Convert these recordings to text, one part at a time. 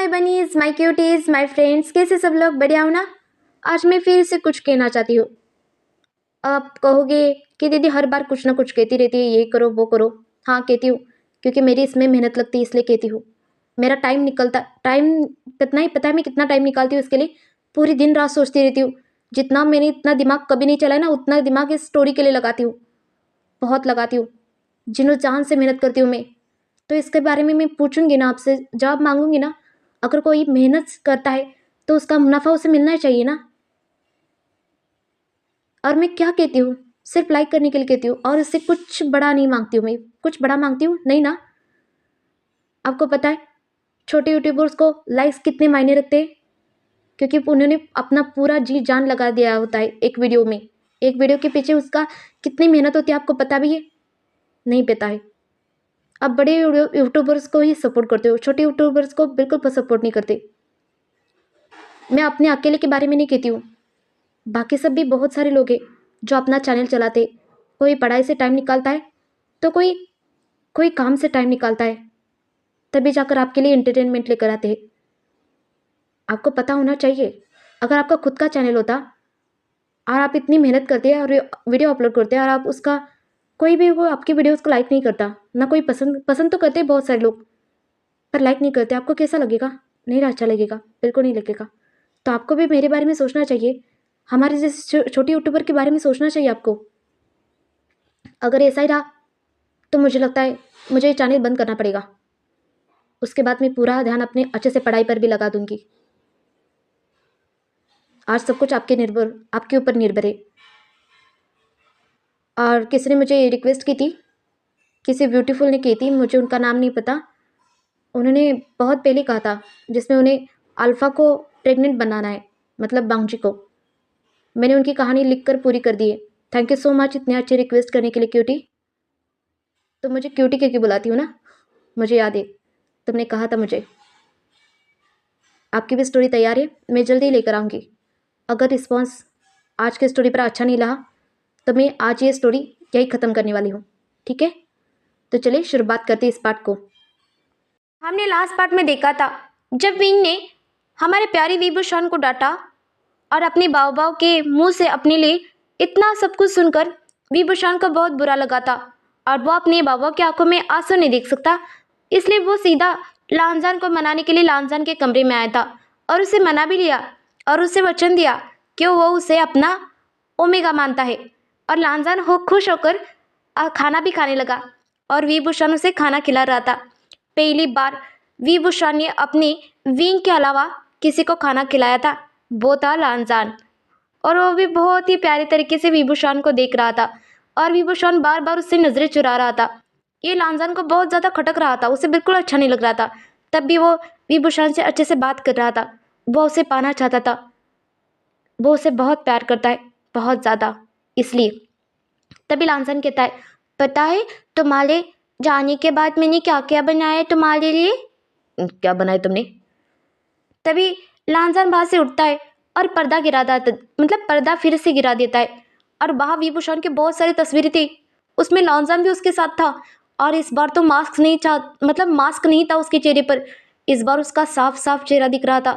Bunnies, my cuties, my friends, कैसे सब लोग? बढ़िया हो ना? आज मैं फिर से कुछ कहना चाहती हूँ। आप कहोगे कि दीदी हर बार कुछ ना कुछ कहती रहती है, ये करो वो करो। हाँ कहती हूँ, क्योंकि मेरी इसमें मेहनत लगती है, इसलिए कहती हूँ। मेरा टाइम कितना ही पता है मैं कितना टाइम निकालती हूँ इसके लिए। पूरी दिन रात सोचती रहती हूँ। जितना मैंने इतना दिमाग कभी नहीं चलाया ना, उतना दिमाग इस स्टोरी के लिए लगाती हूँ। बहुत लगाती हूँ, जिनो जान से मेहनत करती हूँ मैं। तो इसके बारे में मैं पूछूंगी ना, आपसे जवाब मांगूंगी ना। अगर कोई मेहनत करता है तो उसका मुनाफा उसे मिलना चाहिए ना। और मैं क्या कहती हूँ, सिर्फ लाइक करने के लिए कहती हूँ, और इससे कुछ बड़ा नहीं मांगती हूँ। मैं कुछ बड़ा मांगती हूँ नहीं ना। आपको पता है छोटे यूट्यूबर्स को लाइक्स कितने मायने रखते हैं, क्योंकि उन्होंने अपना पूरा जी जान लगा दिया होता है एक वीडियो में। एक वीडियो के पीछे उसका कितनी मेहनत होती है, आपको पता भी है? नहीं पता है। अब बड़े यूट्यूबर्स को ही सपोर्ट करते हो, छोटे यूट्यूबर्स को बिल्कुल सपोर्ट नहीं करते। मैं अपने अकेले के बारे में नहीं कहती हूँ, बाकी सब भी बहुत सारे लोग हैं जो अपना चैनल चलाते। कोई पढ़ाई से टाइम निकालता है, तो कोई कोई काम से टाइम निकालता है, तभी जाकर आपके लिए एंटरटेनमेंट लेकर आते हैं। आपको पता होना चाहिए, अगर आपका खुद का चैनल होता और आप इतनी मेहनत करते हैं और वीडियो अपलोड करते हैं, और आप उसका कोई भी वो आपकी वीडियोस को लाइक नहीं करता ना, कोई पसंद तो करते हैं बहुत सारे लोग, पर लाइक नहीं करते, आपको कैसा लगेगा? नहीं अच्छा लगेगा, बिल्कुल नहीं लगेगा। तो आपको भी मेरे बारे में सोचना चाहिए, हमारे जैसे छोटे यूट्यूबर के बारे में सोचना चाहिए आपको। अगर ऐसा ही रहा तो मुझे लगता है मुझे ये चैनल बंद करना पड़ेगा। उसके बाद मैं पूरा ध्यान अपने अच्छे से पढ़ाई पर भी लगा दूंगी। आज सब कुछ आपके ऊपर निर्भर है। और किसी ने मुझे रिक्वेस्ट की थी, किसी ब्यूटीफुल ने की थी, मुझे उनका नाम नहीं पता। उन्होंने बहुत पहले कहा था, जिसमें उन्हें अल्फ़ा को प्रेग्नेंट बनाना है, मतलब बांगजी को। मैंने उनकी कहानी लिखकर पूरी कर दी है। थैंक यू सो मच इतने अच्छे रिक्वेस्ट करने के लिए क्यूटी। तो मुझे क्यूटी कह के बुलाती हूँ ना, मुझे याद है तुमने कहा था मुझे। आपकी भी स्टोरी तैयार है, मैं जल्दी ही लेकर आऊँगी। अगर रिस्पॉन्स आज की स्टोरी पर अच्छा नहीं रहा तो मैं आज ये स्टोरी यही ख़त्म करने वाली हूँ, ठीक है? तो चलिए शुरुआत करते हैं इस पार्ट को। हमने लास्ट पार्ट में देखा था जब विंग ने हमारे प्यारे विभूषण को डांटा, और अपने बाव बाव के मुंह से अपने लिए इतना सब कुछ सुनकर विभूषण को बहुत बुरा लगा था, और वो अपने बाबा की आंखों में आंसू नहीं देख सकता। इसलिए वो सीधा लांजान को मनाने के लिए लांजान के कमरे में आया था, और उसे मना भी लिया, और उसे वचन दिया कि वो उसे अपना ओमेगा मानता है। और लांजान हो खुश होकर खाना भी खाने लगा, और विभूषण उसे खाना खिला रहा था। पहली बार विभूषण ने अपने विंग के अलावा किसी को खाना खिलाया था, वो था लांजान। और वो भी बहुत ही प्यारे तरीके से विभूषण को देख रहा था, और विभूषण बार बार उससे नजरें चुरा रहा था। ये लांजान को बहुत ज़्यादा खटक रहा था, उसे बिल्कुल अच्छा नहीं लग रहा था। तब भी वो विभूषण से अच्छे से बात कर रहा था, वो उसे पाना चाहता था। वो उसे बहुत प्यार करता है, बहुत ज़्यादा, इसलिए। तभी लांजान कहता है, पता है तुम्हारे जाने के बाद मैंने क्या क्या बनाया है तुम्हारे लिए? क्या बनाया तुमने? तभी लांजान बाहर से उठता है और पर्दा गिरा देता, मतलब पर्दा फिर से गिरा देता है। और वहाँ विभूषण की बहुत सारी तस्वीरें थी, उसमें लांजान भी उसके साथ था। और इस बार तो मास्क नहीं था उसके चेहरे पर। इस बार उसका साफ साफ चेहरा दिख रहा था।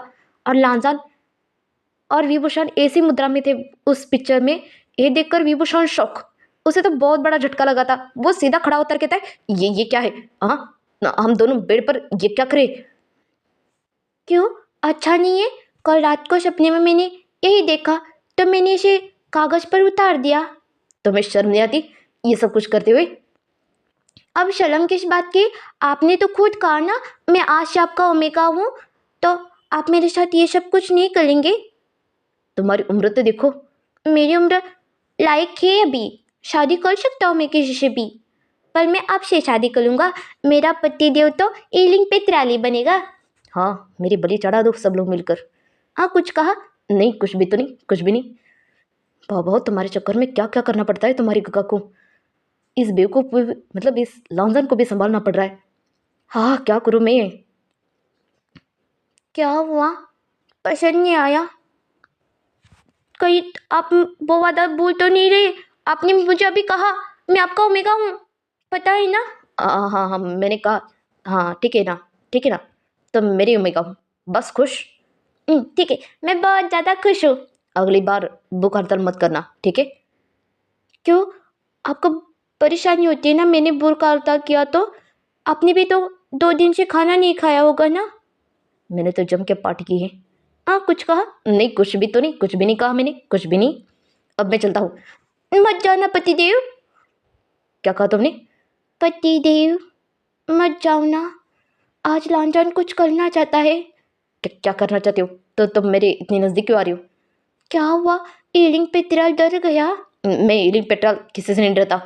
और लांजान और विभूषण ऐसी मुद्रा में थे उस पिक्चर में, ये देखकर विभूषण शौक, उसे तो बहुत बड़ा झटका लगा था। वो सीधा खड़ा होकर कहता है, ये क्या है? हाँ, हम दोनों बेड पर ये क्या करें? क्यों, अच्छा नहीं है? कल रात को सपने में मैंने यही देखा, तो मैंने इसे कागज पर उतार दिया। तुम्हें शर्म नहीं आती ये सब कुछ करते हुए? अब शर्म किस बात की? आपने तो खुद कहा ना मैं आज से आपका ओमेगा हूँ, तो आप मेरे साथ ये सब कुछ नहीं करेंगे? तुम्हारी उम्र तो देखो। मेरी उम्र लायक है अभी, शादी कर सकता हूँ मैं किसी से भी, पर मैं आपसे शादी करूँगा। मेरा पति देव तो ईलिंग पे त्राली बनेगा। हाँ, मेरी बलि चढ़ा दो सब लोग मिलकर। हाँ, कुछ कहा? नहीं, कुछ भी तो नहीं, कुछ भी नहीं। बाबा, तुम्हारे चक्कर में क्या क्या करना पड़ता है तुम्हारी गगा को। इस बेवकूफ को मतलब इस लॉन्जन को भी संभालना पड़ रहा है। हाँ, क्या करूँ मैं? क्या हुआ? पसंद नहीं आया? कहीं आप वो वादा भूल तो नहीं रहे? आपने मुझे अभी कहा मैं आपका ओमेगा हूँ, पता है ना? हाँ हाँ हाँ, मैंने कहा। हाँ ठीक है ना, ठीक है ना, तुम मेरी ओमेगा हूँ। बस खुश? ठीक है, मैं बहुत ज़्यादा खुश हूँ। अगली बार भूख हड़ताल मत करना, ठीक है? क्यों? आपको परेशानी होती है ना मैंने भूख हड़ताल किया तो? आपने भी तो 2 दिन से खाना नहीं खाया होगा ना? मैंने तो जम के पार्टी की है। हाँ, कुछ कहा? नहीं, कुछ भी तो नहीं, कुछ भी नहीं कहा मैंने, कुछ भी नहीं। अब मैं चलता हूँ। मत जाना पतिदेव। क्या कहा तुमने? पतिदेव, मत जाओ ना। आज लांजान कुछ करना चाहता है। क्या करना चाहते हो? तो तुम मेरे इतनी नज़दीक क्यों आ रही हो? क्या हुआ? ईलिंग पेट्रोल डर गया? मैं ईलिंग पेट्रोल किसी से नहीं डरता।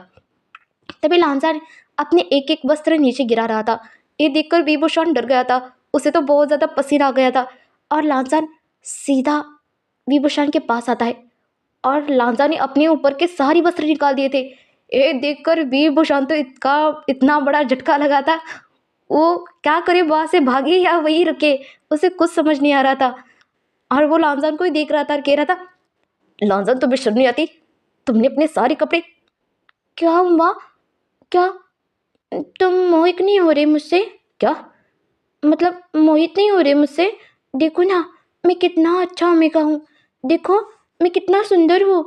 तभी लांजान अपने एक एक वस्त्र नीचे गिरा रहा था। ये देखकर विभूषण डर गया था। उसे तो बहुत ज़्यादा पसीना आ गया था। और लांजान सीधा विभूषण के पास आता है और लांजा ने अपने ऊपर के सारी वस्त्र निकाल दिए थे। ये देखकर विभूषण तो इतना बड़ा झटका लगा था। वो क्या करे, वहां से भागे या वही रखे, उसे कुछ समझ नहीं आ रहा था। और वो लांजान को ही देख रहा था और कह रहा था, लांजान तुम्हें शर्म नहीं आती? तुमने अपने सारे कपड़े। क्या हुआ? क्या तुम मोहित नहीं हो रहे मुझसे? क्या मतलब मोहित नहीं हो रहे मुझसे? देखो ना, मैं कितना अच्छा ओमेगा हूँ। देखो, मैं कितना सुंदर हूँ।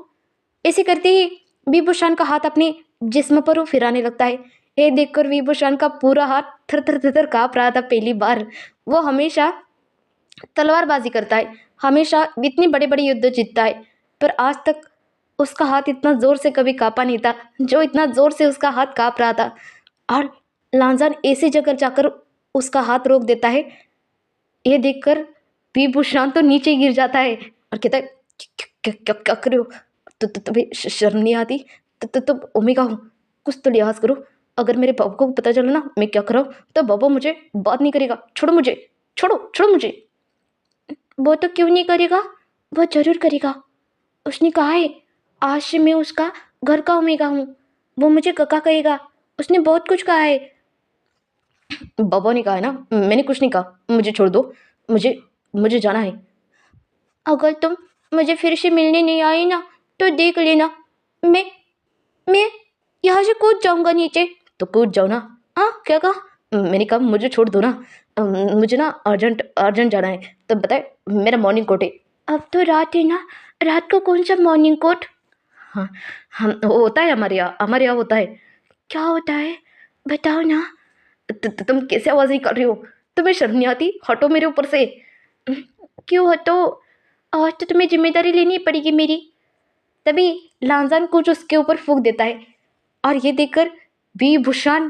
ऐसे करते ही विभूषण का हाथ अपने जिस्म पर वो फिराने लगता है। ये देखकर विभूषण का पूरा हाथ थर थर थर थर काँप रहा था। पहली बार वो हमेशा तलवारबाजी करता है, हमेशा इतने बड़े बड़े युद्ध जीतता है, पर आज तक उसका हाथ इतना जोर से कभी काँपा नहीं था जो इतना जोर से उसका हाथ काँप रहा था। और लांजान ऐसी जगह जाकर उसका हाथ रोक देता है। ये देखकर विभूषण तो नीचे गिर जाता है और कहता है, क्या क्या क्या कर रहे हो? तो तुम्हें शर्म नहीं आती? तो ओमेगा हूँ, कुछ तो लिहाज करो। अगर मेरे बाबू को पता चला ना मैं क्या कर रहा हूँ तो बाबू मुझे बात नहीं करेगा। छोड़ो मुझे, छोड़ो छोड़ो मुझे। वो तो क्यों नहीं करेगा? वो जरूर करेगा। उसने कहा है आज से मैं उसका घर का ओमेगा हूँ। वो मुझे कका कहेगा। उसने बहुत कुछ कहा है। बाबा ने कहा है ना, मैंने कुछ नहीं कहा। मुझे छोड़ दो, मुझे मुझे जाना है। अगर तुम मुझे फिर से मिलने नहीं आई ना तो देख लेना, मैं मैं यहाँ से कूद जाऊंगा नीचे। तो कूद जाओ ना। हाँ, क्या कहा? मैंने कहा मुझे छोड़ दो ना। मुझे ना अर्जेंट अर्जेंट जाना है। तब बताए, मेरा मॉर्निंग कोट है। अब तो रात है ना, रात को कौन सा मॉर्निंग कोट? हाँ, हम वो होता है हमारे यहाँ होता है। क्या होता है? बताओ ना। तुम कैसे आवाज़ निकाल रही हो? तुम्हें शर्म नहीं आती? हटो मेरे ऊपर से। क्यों हटो? आज तो तुम्हें जिम्मेदारी लेनी पड़ेगी मेरी। तभी लांजान कुछ उसके ऊपर फूंक देता है और ये देखकर विभूषण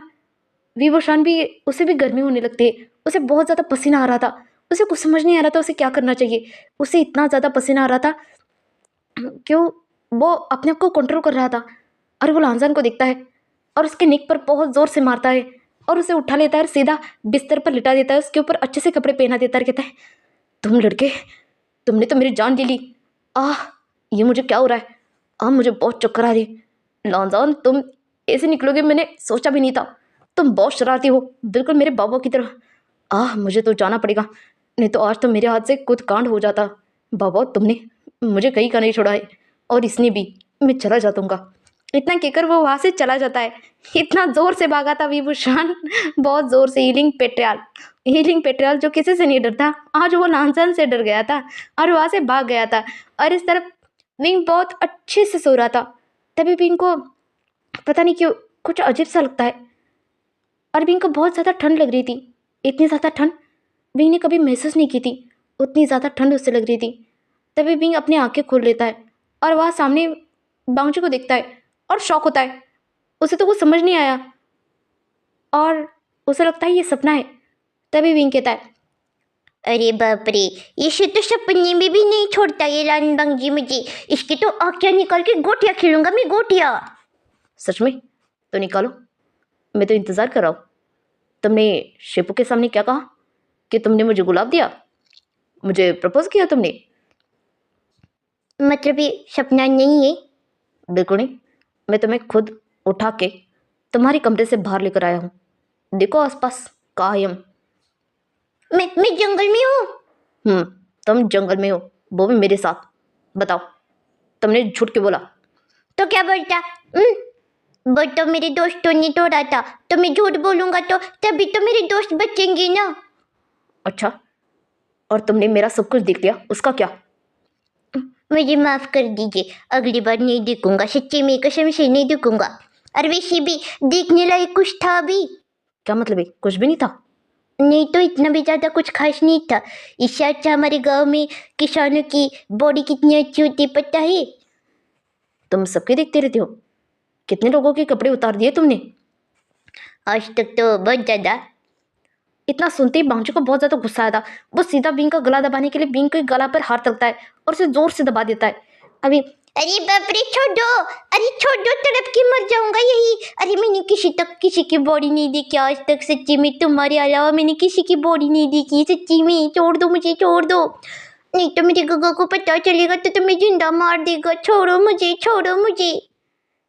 विभूषण भी उसे भी गर्मी होने लगती है। उसे बहुत ज़्यादा पसीना आ रहा था। उसे कुछ समझ नहीं आ रहा था उसे क्या करना चाहिए। उसे इतना ज़्यादा पसीना आ रहा था क्यों, वो अपने आप को कंट्रोल कर रहा था। और वो लांजान को देखता है और उसके नेक पर बहुत ज़ोर से मारता है और उसे उठा लेता है और सीधा बिस्तर पर लिटा देता है। उसके ऊपर अच्छे से कपड़े पहना देता है। कहता है, तुम लड़के, तुमने तो मेरी जान ले ली। आह, ये मुझे क्या हो रहा है? मुझे बहुत चक्कर आ रही है। लॉन्जान, तुम ऐसे निकलोगे मैंने सोचा भी नहीं था। तुम बहुत शरारती हो, बिल्कुल मेरे बाबा की तरह। मुझे तो जाना पड़ेगा, नहीं तो आज तो मेरे हाथ से कुछ कांड हो जाता। बाबा, तुमने मुझे कहीं का नहीं छोड़ा है और इसने भी। मैं चला जातूँगा। इतना कहकर वो वहाँ से चला जाता है। इतना ज़ोर से भागा था विभूषण, बहुत ज़ोर से। हीलिंग पेट्रोल जो किसी से नहीं डरता, आज वो लांछन से डर गया था और वहाँ से भाग गया था। और इस तरफ विंग बहुत अच्छे से सो रहा था। तभी विंग को पता नहीं क्यों कुछ अजीब सा लगता है और विंग को बहुत ज़्यादा ठंड लग रही थी। इतनी ज़्यादा ठंड विंग ने कभी महसूस नहीं की थी। उतनी ज़्यादा ठंड उससे लग रही थी। तभी विंग अपनी आंखें खोल लेता है और वह सामने बाउंची को देखता है और शॉक होता है। उसे तो कुछ समझ नहीं आया और उसे लगता है ये सपना है। तभी विंग कहता है, अरे बाप रे, ये तो सपने में भी नहीं छोड़ता ये लानबंग जी मुझे। इसकी तो आँखें निकाल के गोटियाँ खेलूंगा मैं, गोटियाँ। सच में? तो निकालो, मैं तो इंतज़ार कर रहा हूँ। तुमने शिपू के सामने क्या कहा कि तुमने मुझे गुलाब दिया, मुझे प्रपोज किया तुमने? मतलब ये सपना नहीं है? बिल्कुल नहीं। मैं तुम्हें खुद उठा के तुम्हारे कमरे से बाहर लेकर आया हूँ। देखो आसपास, कहाँ है हम? मैं जंगल में हूँ। तुम जंगल में हो, वो भी मेरे साथ। बताओ, तुमने झूठ क्यों बोला? तो क्या बोलता? वो तो मेरे दोस्तों ने तोड़ा था, तो मैं झूठ बोलूंगा तो तभी तो मेरे दोस्त बचेंगे ना। अच्छा, और तुमने मेरा सब कुछ देख लिया, उसका क्या? मुझे माफ कर दीजिए, अगली बार नहीं देखूंगा, सच्ची में कसम से नहीं देखूंगा। और वैसे भी देखने लायक कुछ था भी? क्या मतलब है? कुछ भी नहीं था? नहीं तो इतना भी ज्यादा कुछ खास नहीं था। इससे अच्छा हमारे गांव में किसानों की बॉडी कितनी अच्छी होती है पता है? तुम सबके देखते रहते हो? कितने लोगों के कपड़े उतार दिए तुमने? आज तक तो बहुत ज्यादा। इतना सुनते ही बांजू को बहुत ज्यादा गुस्सा आया था। वो सीधा बींग का गला दबाने के लिए बींग के गला पर हाथ रखता है और उसे जोर से दबा देता है। अभी अरे बाप रे, छोड़ दो, अरे छोड़ दो, तड़प के मर जाऊंगा यही। अरे मैंने किसी की बॉडी नहीं देखी आज तक, सच्ची में तुम्हारे अलावा मैंने किसी की बॉडी नहीं देखी, सच्ची में। छोड़ दो मुझे, छोड़ दो, नहीं तो मेरे गगा को पता चलेगा तो तुम्हें जिंदा मार देगा। छोड़ो मुझे, छोड़ो मुझे।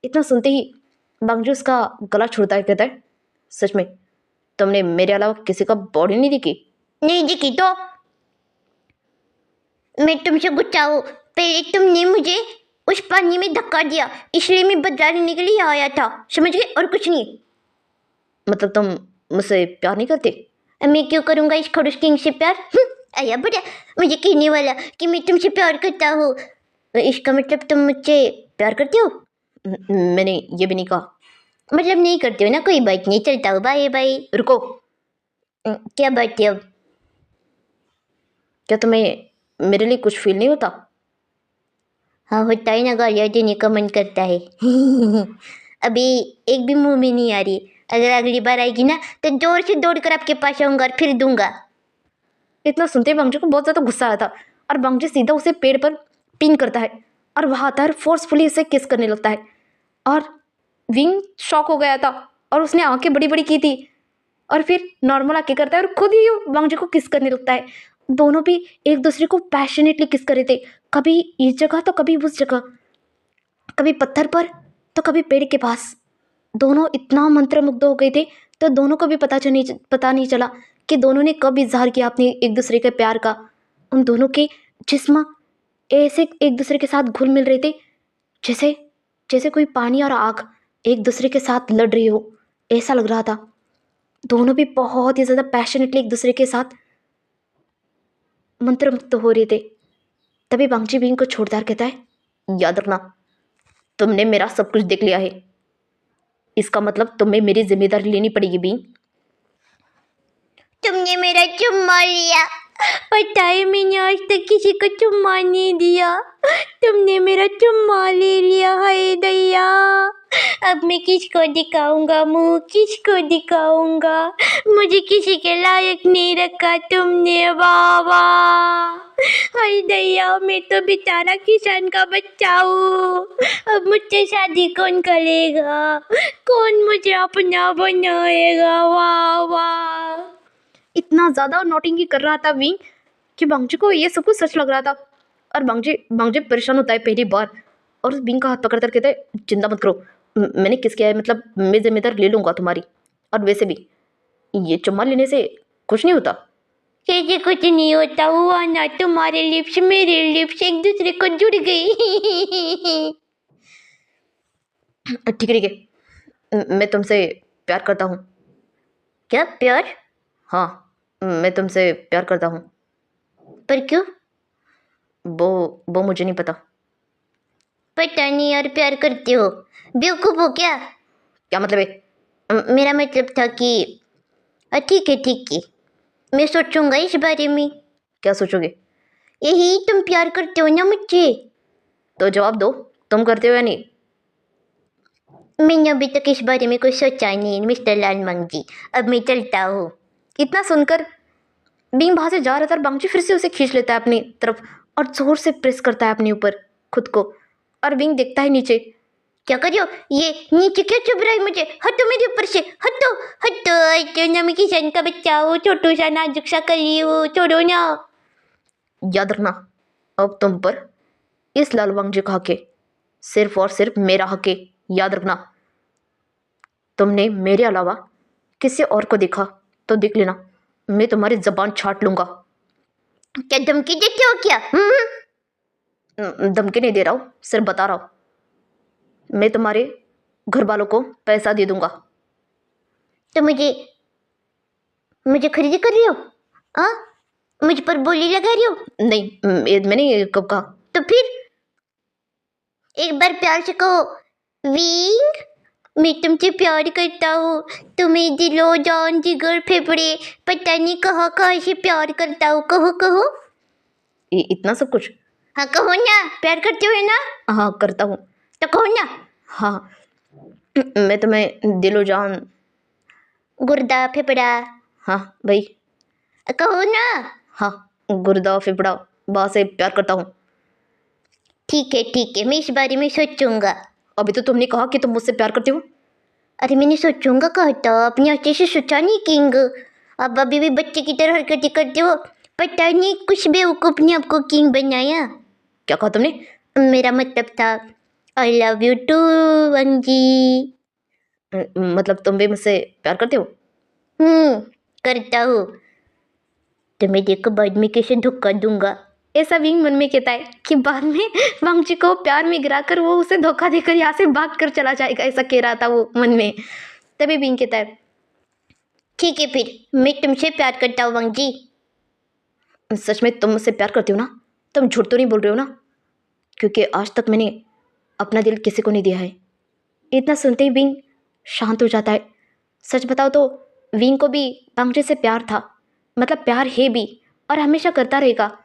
इतना सुनते ही बांजू उसका गला छोड़ता है, कहता है, सच में तुमने मेरे अलावा किसी का बॉडी नहीं देखी? नहीं देखी तो मैं तुमसे गुस्सा हूँ। पहले तुमने मुझे उस पानी में धक्का दिया, इसलिए मैं बदला लेने के लिए आया था, समझ गए? और कुछ नहीं। मतलब तुम मुझसे प्यार नहीं करते? मैं क्यों करूंगा इस खड़ूस किंग से प्यार? आया बड़ा मुझे कहने वाला कि मैं तुमसे प्यार करता हूँ। इसका मतलब तुम मुझसे प्यार करते हो? मैंने ये भी नहीं कहा। मतलब नहीं करते हो ना, कोई बात नहीं, चलता हूँ, बाय बाय। रुको। क्या बात है अब? क्या तुम्हें मेरे लिए कुछ फील नहीं होता? हाँ होता है ना, गालियाँ देने का मन करता है। अभी एक भी मुंह में नहीं आ रही। अगर अगली बार आएगी ना तो जोर से दौड़ कर आपके पास आऊंगा और फिर दूंगा। इतना सुनते ही बांजू को बहुत ज्यादा गुस्सा आया था और बांजू सीधा उसे पेड़ पर पिन करता है और वहां आता है, फोर्सफुली उसे किस करने लगता है। और विंग शॉक हो गया था और उसने आंखें बड़ी बड़ी की थी और फिर नॉर्मल आके करता है और खुद ही बांजू को किस करने लगता है। दोनों भी एक दूसरे को पैशनेटली किस कर रहे थे, कभी इस जगह तो कभी उस जगह, कभी पत्थर पर तो कभी पेड़ के पास। दोनों इतना मंत्रमुग्ध हो गए थे तो दोनों को भी पता नहीं चला कि दोनों ने कब इजहार किया अपने एक दूसरे के प्यार का। उन दोनों के जिस्म ऐसे एक दूसरे के साथ घुल मिल रहे थे, जैसे जैसे कोई पानी और आग एक दूसरे के साथ लड़ रही हो, ऐसा लग रहा था। दोनों भी बहुत ही ज़्यादा पैशनेटली एक दूसरे के साथ मंत्रमुग्ध हो रहे थे। तभी बांगची बीन को छोड़दार कहता है, याद रखना तुमने मेरा सब कुछ देख लिया है, इसका मतलब तुम्हें मेरी जिम्मेदारी लेनी पड़ेगी बीन। तुमने मेरा चुम्मा लिया, पता है मैंने आज तक किसी को चुम्मा नहीं दिया। तुमने मेरा चुम्मा ले लिया, हाय दैया। अब मैं किसको दिखाऊंगा मुंह, किसको दिखाऊंगा? मुझे किसी के लायक नहीं रखा तुमने बाबा। हाय दैया, मैं तो बेचारा किसान का बच्चा हूँ। अब मुझसे शादी कौन करेगा? कौन मुझे अपना बनाएगा? वाह वाह। इतना ज़्यादा नोटिंग कर रहा था विंग कि बांगजी को ये सब कुछ सच लग रहा था और बांगजी बांगजी परेशान होता है पहली बार और उस विंग का हाथ पकड़कर कहता है, चिंता मत करो, मैंने किस किया है, मतलब मैं जिम्मेदार ले लूँगा तुम्हारी। और वैसे भी ये चुम्मा लेने से कुछ नहीं होता। कैसे कुछ नहीं होता हुआ ना, तुम्हारे लिप्स मेरे लिप्स एक दूसरे को जुड़ गई। ठीक है ठीक है, मैं तुमसे प्यार करता हूँ। क्या प्यार? हाँ, मैं तुमसे प्यार करता हूँ। पर क्यों? वो मुझे नहीं पता। पता नहीं यार, प्यार करते हो? बेवकूफ हो क्या? क्या मतलब है? मेरा मतलब था कि ठीक है ठीक है, मैं सोचूंगा इस बारे में। क्या सोचोगे? यही, तुम प्यार करते हो ना मुझे? तो जवाब दो, तुम करते हो या नहीं? मैंने अभी तक इस बारे में कुछ सोचा नहीं मिस्टर लाल मंगी, अब मैं चलता हूँ। इतना सुनकर बींग वहां से जा रहा था और बांगची फिर से उसे खींच लेता है अपनी तरफ और जोर से प्रेस करता है अपने ऊपर खुद को। और बींग देखता है नीचे। क्या कर रहे हो? ये नीचे क्या चुभ रहा है मुझे? हटो मेरे ऊपर से, हटो हटो हटो ना, मैं किसान का बच्चा हूँ, छोटू सा नाजुक सा कली हूँ, छोड़ो ना। याद रखना, अब तुम पर इस लाल बांगची का हक है, सिर्फ और सिर्फ मेरा हक है। याद रखना, तुमने मेरे अलावा किसी और को देखा तो देख लेना, मैं तुम्हारी जबान छाट लूंगा। क्या धमकी देते हो क्या? धमकी नहीं दे रहा हूँ, सिर्फ बता रहा हूँ, मैं तुम्हारे घर वालों को पैसा दे दूंगा। तो मुझे मुझे खरीदी कर रही हो? हाँ, मुझ पर बोली लगा रही हो? नहीं, मैंने ये कब कहा? तो फिर एक बार प्यार से कहो, विंग मैं तुमसे प्यार करता हूँ, तुम्हें दिलो जान जिगर फेफड़े पता नहीं कहाँ कहाँ से प्यार करता हूँ, कहो कहो। इतना सब कुछ? हाँ कहो ना, प्यार करते हो ना? हाँ करता हूँ। तो कहो ना। हाँ, मैं तुम्हें दिलो जान। गुर्दा फेफड़ा। हाँ भाई। कहो ना। हाँ, गुर्दा फेफड़ा बा से प्यार करता हूँ। ठीक है, मैं इस बारे में सोचूंगा। अभी तो तुमने कहा कि तुम मुझसे प्यार करती हो। अरे मैंने सोचूंगा कहा था, अपने अच्छे से सोचा नहीं किंग। अब अभी भी बच्चे की तरह हरकतें करते हो, पता नहीं कुछ बेवकूफ ने आपको किंग बनाया। क्या कहा तुमने? मेरा मतलब था आई लव यू टू वंजी। मतलब तुम भी मुझसे प्यार करते हो? करता हूँ। तुम्हें देखो बाद में कैसे धोखा दूंगा। ऐसा विंग मन में कहता है कि बाद में वांगची को प्यार में गिराकर वो उसे धोखा देकर यहाँ से भाग कर चला जाएगा, ऐसा कह रहा था वो मन में। तभी विंग कहता है ठीक है फिर मैं तुमसे प्यार करता हूँ वंजी। सच में तुम मुझसे प्यार करती हो ना? तुम झूठ तो नहीं बोल रहे हो ना? क्योंकि आज तक मैंने अपना दिल किसी को नहीं दिया है। इतना सुनते ही विंग शांत हो जाता है। सच बताओ तो विंग को भी वांगची से प्यार था, मतलब प्यार है भी और हमेशा करता रहेगा।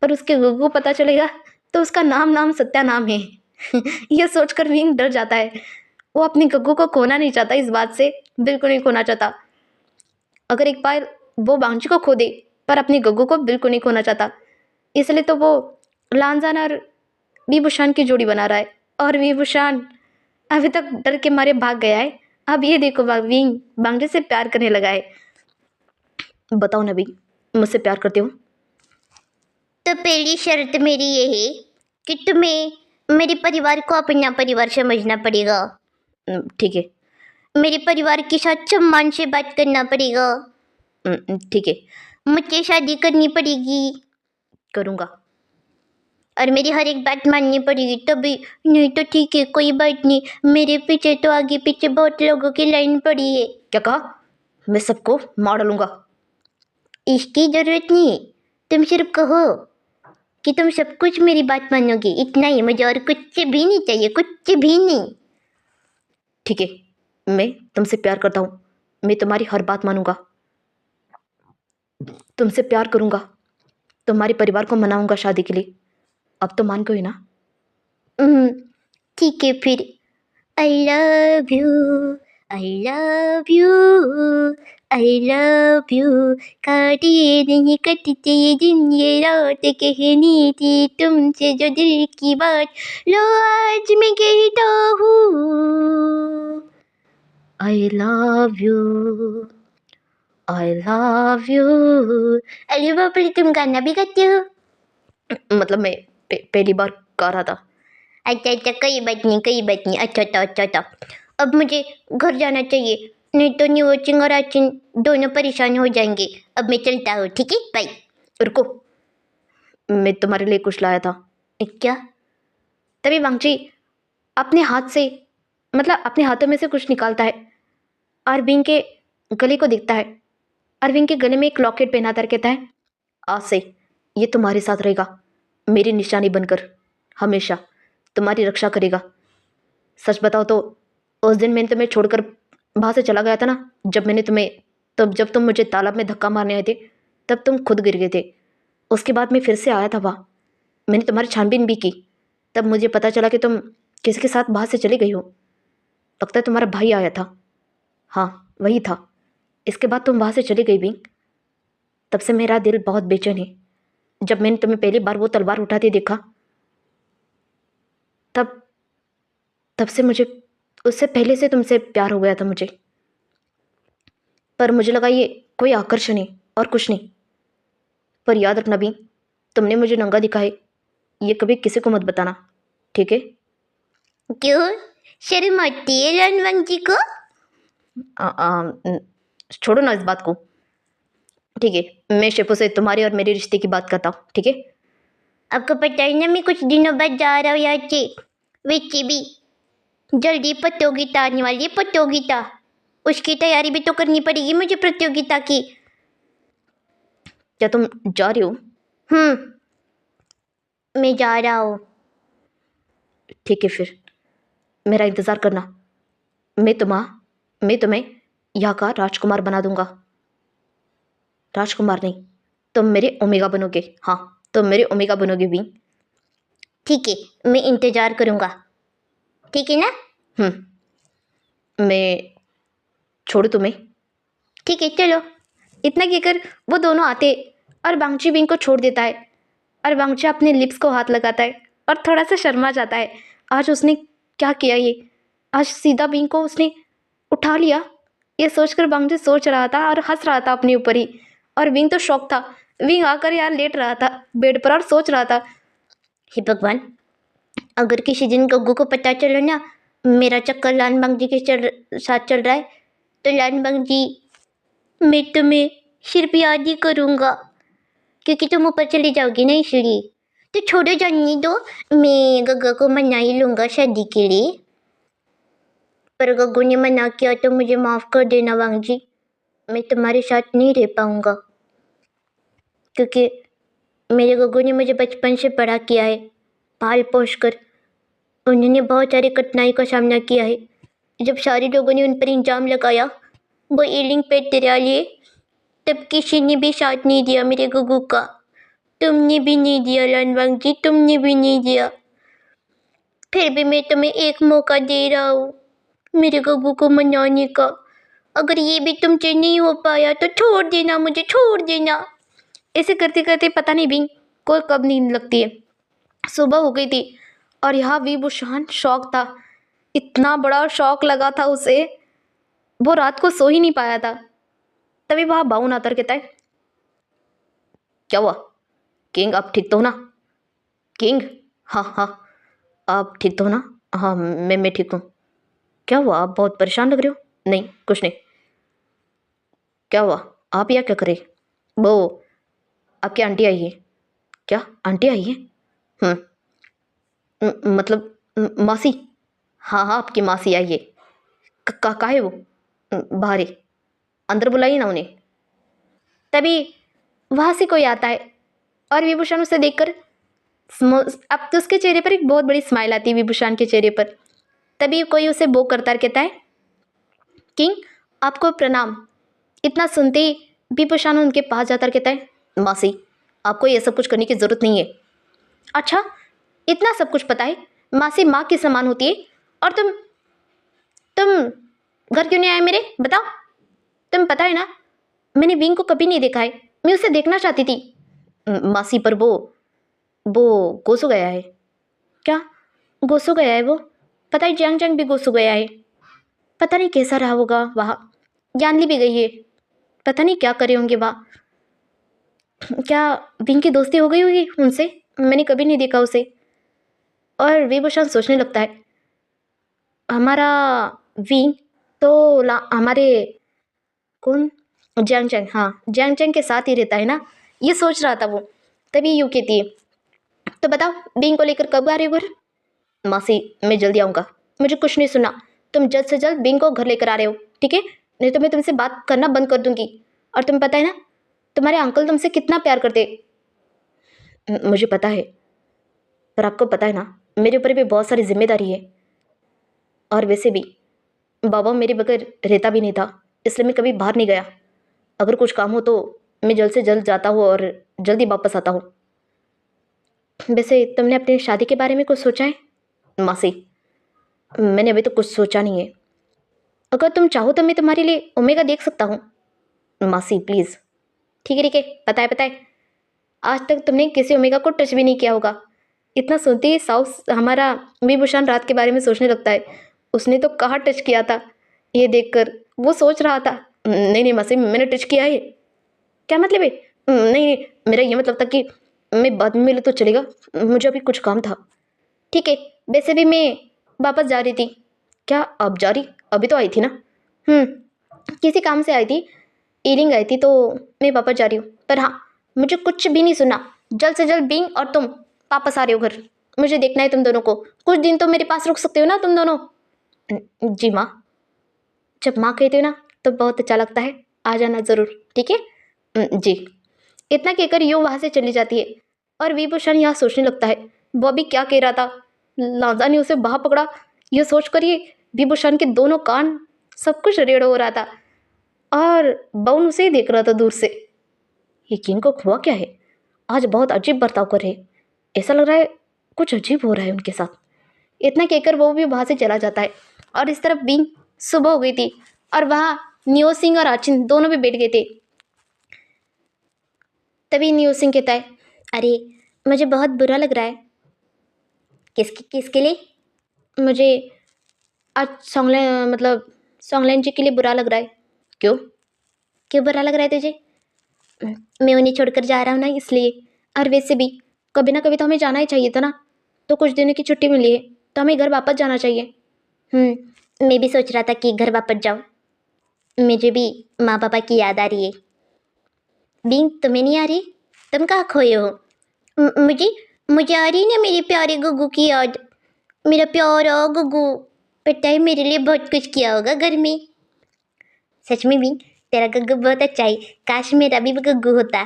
पर उसके गुगु को पता चलेगा तो उसका नाम सत्यानाम है। यह सोचकर विंग डर जाता है। वो अपनी गग्गू को खोना नहीं चाहता, इस बात से बिल्कुल नहीं खोना चाहता। अगर एक बार वो वांगची को खो दे पर अपनी गग्गू को बिल्कुल नहीं खोना चाहता, इसलिए तो वो लानजान और विभूषण की जोड़ी बना रहा है। और विभूषण अभी तक डर के मारे भाग गया है। अब ये देखो विंग वांगची से प्यार करने लगा है। बताओ ना विंग, मुझसे प्यार करते हो? तो पहली शर्त मेरी ये है कि तुम्हें मेरे परिवार को अपना परिवार समझना पड़ेगा। ठीक है। मेरे परिवार के साथ सम्मान से बात करना पड़ेगा। ठीक है। मुझसे शादी करनी पड़ेगी करूँगा। और मेरी हर एक बात माननी पड़ेगी तभी। नहीं तो ठीक है, कोई बात नहीं, मेरे पीछे तो आगे पीछे बहुत लोगों की लाइन पड़ी है। क्या कहा? मैं सबको मार डालूंगा। इसकी जरूरत नहीं है, तुम सिर्फ कहो कि तुम सब कुछ मेरी बात मानोगे, इतना ही, मुझे और कुछ भी नहीं चाहिए, कुछ भी नहीं। ठीक है, मैं तुमसे प्यार करता हूँ, मैं तुम्हारी हर बात मानूंगा, तुमसे प्यार करूंगा, तुम्हारे परिवार को मनाऊंगा शादी के लिए। अब तो मान गई ना? ठीक है फिर। I love you, I love you, I love you. काटिए नहीं कटते ये दिन ये रात, कहनी थी तुमसे जो दिल की बात, लो आज मैं कहता हूँ आई love you, I love you. अरे बाप रे, तुम गाना भी गाते हो? मतलब मैं पहली बार गा रहा था। अच्छा, कोई बात नहीं, अच्छा। अब मुझे घर जाना चाहिए, नहीं तो न्यू वॉचिंग और आचिन दोनों परेशान हो जाएंगे। अब मैं चलता हूँ, ठीक है, बाय। रुको, मैं तुम्हारे लिए कुछ लाया था। क्या? तभी वांगची अपने हाथ से, मतलब अपने हाथों में से कुछ निकालता है और विंग के गले को देखता है। और विंग के गले में एक लॉकेट पहनाता है, कहता है आज से ये तुम्हारे साथ रहेगा, मेरी निशानी बनकर हमेशा तुम्हारी रक्षा करेगा। सच बताओ तो उस दिन मैंने तुम्हें छोड़कर वहाँ से चला गया था ना, जब तुम मुझे तालाब में धक्का मारने आए थे, तब तुम खुद गिर गए थे। उसके बाद मैं फिर से आया था वहाँ, मैंने तुम्हारी छानबीन भी की। तब मुझे पता चला कि तुम किसी के साथ वहाँ से चली गई हो। लगता है तुम्हारा भाई आया था। हाँ वही था। इसके बाद तुम वहाँ से चली गई भी। तब से मेरा दिल बहुत बेचैन है। जब मैंने तुम्हें पहली बार वो तलवार उठाते देखा, तब से मुझे, उससे पहले से तुमसे प्यार हो गया था मुझे। पर मुझे लगा ये कोई आकर्षण है और कुछ नहीं। पर याद रखना भी, तुमने मुझे नंगा दिखा है, ये कभी किसी को मत बताना, ठीक है? क्यों शर्म आती है रणवंश जी को? छोड़ो ना इस बात को, ठीक है? मैं शेपू से तुम्हारे और मेरे रिश्ते की बात करता हूँ, ठीक है? आपको पता है ना, मैं कुछ दिनों बाद जा रहा हूँ यहाँ से। वैसे भी जल्दी प्रतियोगिता आने वाली है, प्रतियोगिता, उसकी तैयारी भी तो करनी पड़ेगी मुझे, प्रतियोगिता की। क्या तुम जा रही हो? मैं जा रहा हूँ। ठीक है, फिर मेरा इंतज़ार करना। मैं तुम्हें यहाँ का राजकुमार बना दूंगा। राजकुमार नहीं, तुम मेरे ओमेगा बनोगे। हाँ, तुम मेरे ओमेगा बनोगे विंग। ठीक है, मैं इंतजार करूँगा। ठीक है ना? मैं छोड़ू तुम्हें? ठीक है, चलो। इतना कहकर वो दोनों आते और बांगची विंग को छोड़ देता है और बांगची अपने लिप्स को हाथ लगाता है और थोड़ा सा शर्मा जाता है। आज उसने क्या किया ये? आज सीधा विंग को उसने उठा लिया। ये सोचकर बांगची सोच रहा था और हंस रहा था अपने ऊपर ही। और विंग तो शौक था। विंग आकर यार लेट रहा था बेड पर और सोच रहा था, हे भगवान, अगर किसी दिन गग्गू को पता चला ना मेरा चक्कर लान बंग जी के साथ चल रहा है, तो लान बंग जी, मैं तुम्हें सिर्फ याद ही करूँगा, क्योंकि तुम ऊपर चली जाओगी ना इसलिए। तो छोड़ो, जाने दो, मैं गग्गा को मना ही लूँगा शादी के लिए। पर गग्गू ने मना किया तो मुझे माफ़ कर देना वांग जी, मैं तुम्हारे साथ नहीं रह पाऊँगा, क्योंकि मेरे गग्गू ने मुझे बचपन से बड़ा किया है, पाल पोस कर। उन्होंने बहुत सारी कठिनाई का सामना किया है। जब सारे लोगों ने उन पर इल्ज़ाम लगाया वो ईलिंग पे तेरा लिए, तब किसी ने भी साथ नहीं दिया मेरे गग्गू का। तुमने भी नहीं दिया लानवांग जी, तुमने भी नहीं दिया। फिर भी मैं तुम्हें एक मौका दे रहा हूँ मेरे गग्गू को मनाने का। अगर ये भी तुमसे नहीं हो पाया तो छोड़ देना, मुझे छोड़ देना। ऐसे करते करते पता नहीं विंग को कब नींद लगती है। सुबह हो गई थी और यहाँ विभूषण शौक था। इतना बड़ा शौक लगा था उसे, वो रात को सो ही नहीं पाया था। तभी वहाँ बाउन आता कहता है, क्या हुआ किंग, आप ठीक तो हो ना? किंग, हाँ हाँ, आप ठीक तो हो ना? हाँ, मैं ठीक हूँ। क्या हुआ, आप बहुत परेशान लग रहे हो? नहीं, कुछ नहीं। क्या हुआ, आप यहाँ क्या करें? वो आपकी आंटी आई है। क्या आंटी आई है? मतलब मासी? हाँ हाँ, आपकी मासी आई है। कहाँ है वो? बाहर है। अंदर बुलाइए ना उन्हें। तभी वहाँ से कोई आता है और विभूषण उसे देखकर अब तो उसके चेहरे पर एक बहुत बड़ी स्माइल आती है विभूषण के चेहरे पर। तभी कोई उसे बो करता और कहता है, किंग, आपको प्रणाम। इतना सुनते ही विभूषण उनके पास जाता और कहता है, मासी, आपको ये सब कुछ करने की ज़रूरत नहीं है। अच्छा, इतना सब कुछ पता है? मासी माँ के समान होती है और तुम घर क्यों नहीं आए मेरे, बताओ। तुम पता है ना, मैंने विंग को कभी नहीं देखा है, मैं उसे देखना चाहती थी। मासी, पर वो गोसू गया है। क्या गोसू गया है वो? पता है जंग जंग भी गोसू गया है। पता नहीं कैसा रहा होगा वहाँ। जानली भी गई है, पता नहीं क्या करे होंगे वहाँ। क्या विंग की दोस्ती हो गई होगी उनसे? मैंने कभी नहीं देखा उसे। और विभूषण सोचने लगता है, हमारा विंग तो हमारे कौन, जैंग चैंग, हाँ जैंग चैंग के साथ ही रहता है ना, ये सोच रहा था वो। तभी यूँ कहती है, तो बताओ विंग को लेकर कब आ रहे हो घर? मासी, मैं जल्दी आऊँगा। मुझे कुछ नहीं सुना, तुम जल्द से जल्द विंग को घर लेकर आ रहे हो, ठीक है? नहीं तो मैं तुमसे बात करना बंद कर दूंगी। और तुम्हें पता है ना, तुम्हारे अंकल तुमसे कितना प्यार करते। मुझे पता है, पर आपको पता है ना, मेरे ऊपर भी बहुत सारी जिम्मेदारी है। और वैसे भी बाबा मेरे बगैर रहता भी नहीं था, इसलिए मैं कभी बाहर नहीं गया। अगर कुछ काम हो तो मैं जल्द से जल्द जाता हूँ और जल्दी वापस आता हूँ। वैसे तुमने अपनी शादी के बारे में कुछ सोचा है? मासी, मैंने अभी तो कुछ सोचा नहीं है। अगर तुम चाहो तो मैं तुम्हारे लिए ओमेगा देख सकता हूँ। मासी प्लीज़। ठीक है ठीक है, पता है। आज तक तुमने किसी ओमेगा को टच भी नहीं किया होगा। इतना सुनते ही साउस हमारा विभूषण रात के बारे में सोचने लगता है, उसने तो कहाँ टच किया था। ये देखकर वो सोच रहा था, नहीं नहीं मासी, मैंने टच किया है। क्या मतलब है? नहीं नहीं, मेरा ये मतलब था कि मैं बाद में मिलूँ तो चलेगा, मुझे अभी कुछ काम था। ठीक है, वैसे भी मैं वापस जा रही थी। क्या अब जा रही? अभी तो आई थी ना। किसी काम से आई थी, ईलिंग आई थी, तो मैं वापस जा रही हूँ। पर हाँ, मुझे कुछ भी नहीं सुना। जल्द से जल्द बिंग और तुम वापस आ रहे हो घर। मुझे देखना है तुम दोनों को। कुछ दिन तो मेरे पास रुक सकते हो ना तुम दोनों? जी माँ। जब माँ कहती हो ना तो बहुत अच्छा लगता है, आ जाना ज़रूर, ठीक है? जी। इतना कहकर यो वहाँ से चली जाती है और विभूषण यहाँ सोचने लगता है वो अभी क्या कह रहा था। लाजा ने उसे बाह पकड़ा, यह सोच कर ये विभूषण के दोनों कान सब कुछ रेड़ हो रहा था और बाउन उसे ही देख रहा था दूर से। ये किंग को हुआ क्या है, आज बहुत अजीब बर्ताव कर रहे हैं, ऐसा लग रहा है कुछ अजीब हो रहा है उनके साथ। इतना कहकर वो भी वहाँ से चला जाता है और इस तरफ भी सुबह हो गई थी और वहाँ नियो सिंह और आचिन दोनों भी बैठ गए थे। तभी नियो सिंह कहता है, अरे मुझे बहुत बुरा लग रहा है। किसके लिए? मुझे आज सॉन्गलैन जी के लिए बुरा लग रहा है। क्यों बुरा लग रहा है तुझे? मैं उन्हें छोड़कर जा रहा हूँ ना, इसलिए। और वैसे भी कभी ना कभी तो हमें जाना ही चाहिए था ना, तो कुछ दिनों की छुट्टी मिली है तो हमें घर वापस जाना चाहिए। मैं भी सोच रहा था कि घर वापस जाऊँ। मुझे भी माँ पापा की याद आ रही है। बिंग, तुम्हें नहीं आ रही? तुम कहाँ खोए हो? मुझे आ रही है ना मेरे प्यारे गुग्गू की याद। मेरा प्यारा गुग्गू, पता है मेरे लिए बहुत कुछ किया होगा घर में। सच में बिंग, तेरा गुग्गू बहुत अच्छा है। काश मेरा भी गुग्गू होता।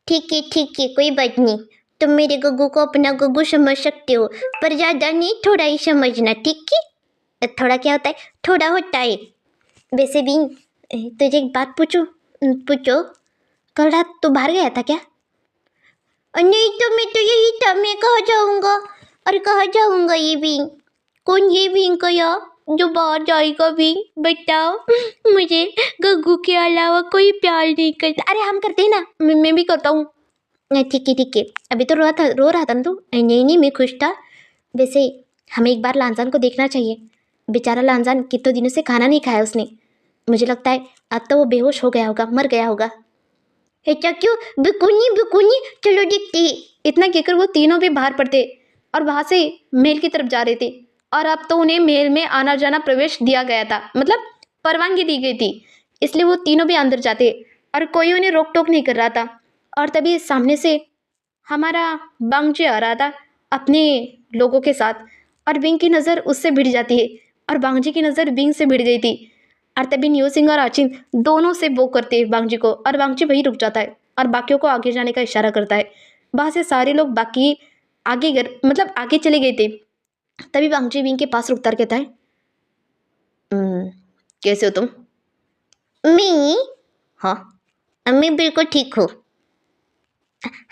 ठीक है, कोई बात नहीं। तुम मेरे गुग्गू को अपना गुग्गू समझ सकते हो, पर ज़्यादा नहीं, थोड़ा ही समझना, ठीक है? थोड़ा क्या होता है? थोड़ा होता है। वैसे भी तुझे एक बात पूछो। कल रात तू बाहर गया था क्या? नहीं तो मैं तो यही था, मैं कहाँ जाऊँगा। और कहाँ जाऊँगा ये भी? कौन ये भी कया जो बाहर जाएगा भी? बताओ। मुझे गुग्गू के अलावा कोई प्यार नहीं करता। अरे हम करते हैं ना, मैं भी करता हूँ। ठीक है। अभी तो रो रहा था ना तू? नहीं, मैं खुश था। वैसे हमें एक बार लांजान को देखना चाहिए। बेचारा लांजान कितने दिनों से खाना नहीं खाया उसने। मुझे लगता है अब तो वो बेहोश हो गया होगा, मर गया होगा। क्या क्यों? बिकुनी, चलो देखते हैं। इतना कहकर वो तीनों भी बाहर पड़ते और वहाँ से महल की तरफ जा रहे थे और अब तो उन्हें महल में आना जाना प्रवेश दिया गया था, मतलब परवानगी दी गई थी, इसलिए वो तीनों भी अंदर जाते और कोई उन्हें रोक टोक नहीं कर रहा था। और तभी सामने से हमारा बांगचे आ रहा था अपने लोगों के साथ और बिंग की नज़र उससे भिड़ जाती है और बांगजी की नज़र बिंग से भिड़ गई थी। और तभी नियो सिंह और आचिन दोनों से वो करते हैं बांगजी को और बांगजी वहीं रुक जाता है और बाकियों को आगे जाने का इशारा करता है। वहाँ से सारे लोग बाकी आगे चले गए थे। तभी बांगजी बिंग के पास रुकता और कहता है, कैसे हो तुम? मैं? हाँ, मैं बिल्कुल ठीक हूँ।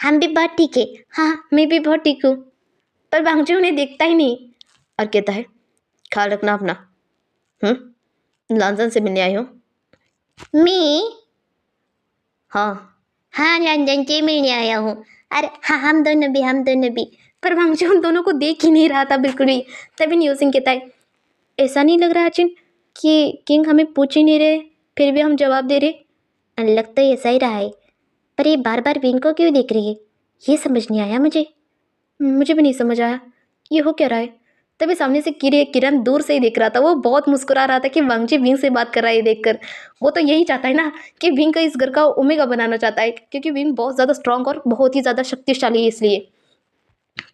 हम भी बहुत ठीक है। हाँ मैं भी बहुत ठीक हूँ। पर बांगजी उन्हें देखता ही नहीं और कहता है, ख्याल रखना अपना। लंदन से मिलने आई हो? मैं? हाँ, लंदन से मिलने आया हूँ। अरे हाँ, हम दोनों भी। पर बांगजी उन दोनों को देख ही नहीं रहा था बिल्कुल भी। तभी नियो सिंह कहता है, ऐसा नहीं लग रहा अचिन कि किंग हमें पूछ ही नहीं रहे फिर भी हम जवाब दे रहे। लग तो ऐसा ही रहा है, पर ये बार बार बिंग को क्यों देख रही है, ये समझ नहीं आया मुझे। मुझे भी नहीं समझ आया ये हो क्या रहा है। तभी सामने से किरण दूर से ही देख रहा था, वो बहुत मुस्कुरा रहा था कि वांगजी विंग से बात कर रहा है। देखकर वो तो यही चाहता है ना कि विंग का इस घर का ओमेगा बनाना चाहता है, क्योंकि विंग बहुत ज़्यादा स्ट्रांग और बहुत ही ज़्यादा शक्तिशाली है इसलिए।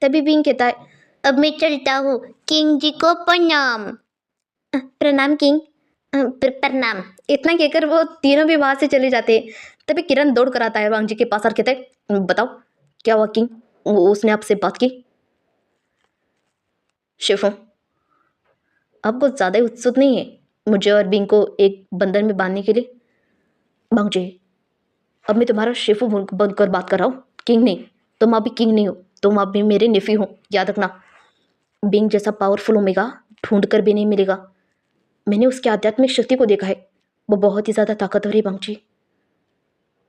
तभी विंग कहता है, अब मैं चलता हूँ, किंग जी को प्रणाम। प्रणाम किंग। प्रणाम। इतना कहकर वो तीनों भी वहाँ से चले जाते हैं। तभी किरण दौड़ कर आता है वांगजी के पास और कहता है, बताओ क्या हुआ किंग, उसने आपसे बात की? शिफो, अब कुछ ज़्यादा ही उत्सुक नहीं है मुझे और बिंग को एक बंधन में बांधने के लिए? बांगजी, अब मैं तुम्हारा शेफू बनकर बात कर रहा हूँ, किंग नहीं। तुम अभी किंग नहीं हो, तुम अभी मेरे नेफी हो, याद रखना। बिंग जैसा पावरफुल ओमेगा ढूंढ कर भी नहीं मिलेगा। मैंने उसकी आध्यात्मिक शक्ति को देखा है, वो बहुत ही ज़्यादा ताकतवर है बांगजी,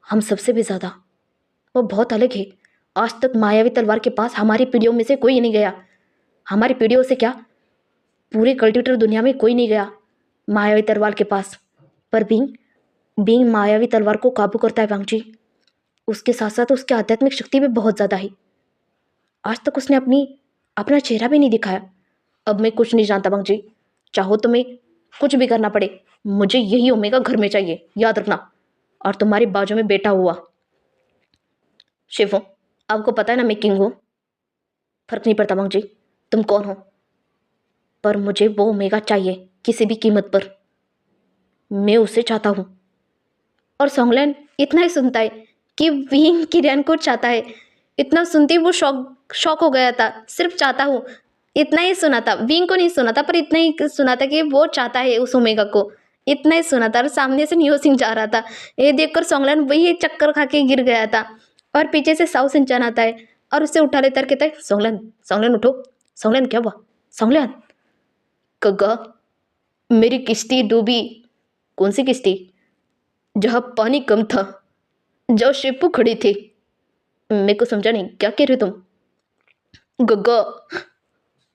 हम सबसे भी ज़्यादा। वो बहुत अलग है। आज तक मायावी तलवार के पास हमारी पीढ़ियों में से कोई नहीं गया। हमारी पीढ़ियों से क्या, पूरे कल्टिवेटर दुनिया में कोई नहीं गया मायावी तलवार के पास। पर बिंग मायावी तलवार को काबू करता है बांगजी। उसके साथ साथ उसकी आध्यात्मिक शक्ति भी बहुत ज़्यादा है। आज तक उसने अपना चेहरा भी नहीं दिखाया। अब मैं कुछ नहीं जानता बांगजी, चाहो तो मैं कुछ भी करना पड़े, मुझे यही ओमेगा घर में चाहिए, याद रखना। और तुम्हारे बाजू में बैठा हुआ शिवो, आपको पता है ना मैं किंग हूँ। फर्क नहीं पड़ता बांगजी तुम कौन हो, पर मुझे वो ओमेगा चाहिए किसी भी कीमत पर। मैं उसे चाहता हूँ। और सॉन्गलैंड इतना ही सुनता है कि विंग की रेनकोट चाहता है। इतना सुनते ही वो शॉक हो गया था। सिर्फ चाहता हूँ, इतना ही सुना था। विंग को नहीं सुना था, पर इतना ही सुना था कि वो चाहता है उस ओमेगा को। इतना ही सुना था। और सामने से नियो सिंह जा रहा था। ये देखकर सोंगलन वही चक्कर खा के गिर गया था। और पीछे से साउ सिंचान आता है और उसे उठा लेता है। कहता है, सोंगलन सोंगलन उठो। सोंगलन क्या हुआ? सोंगलन। कग्गा, मेरी किश्ती डूबी। कौन सी किश्ती? जहाँ पानी कम था, जहाँ शिपू खड़ी थी। मेरे को समझा नहीं, क्या कह रहे हो तुम? गग्गा,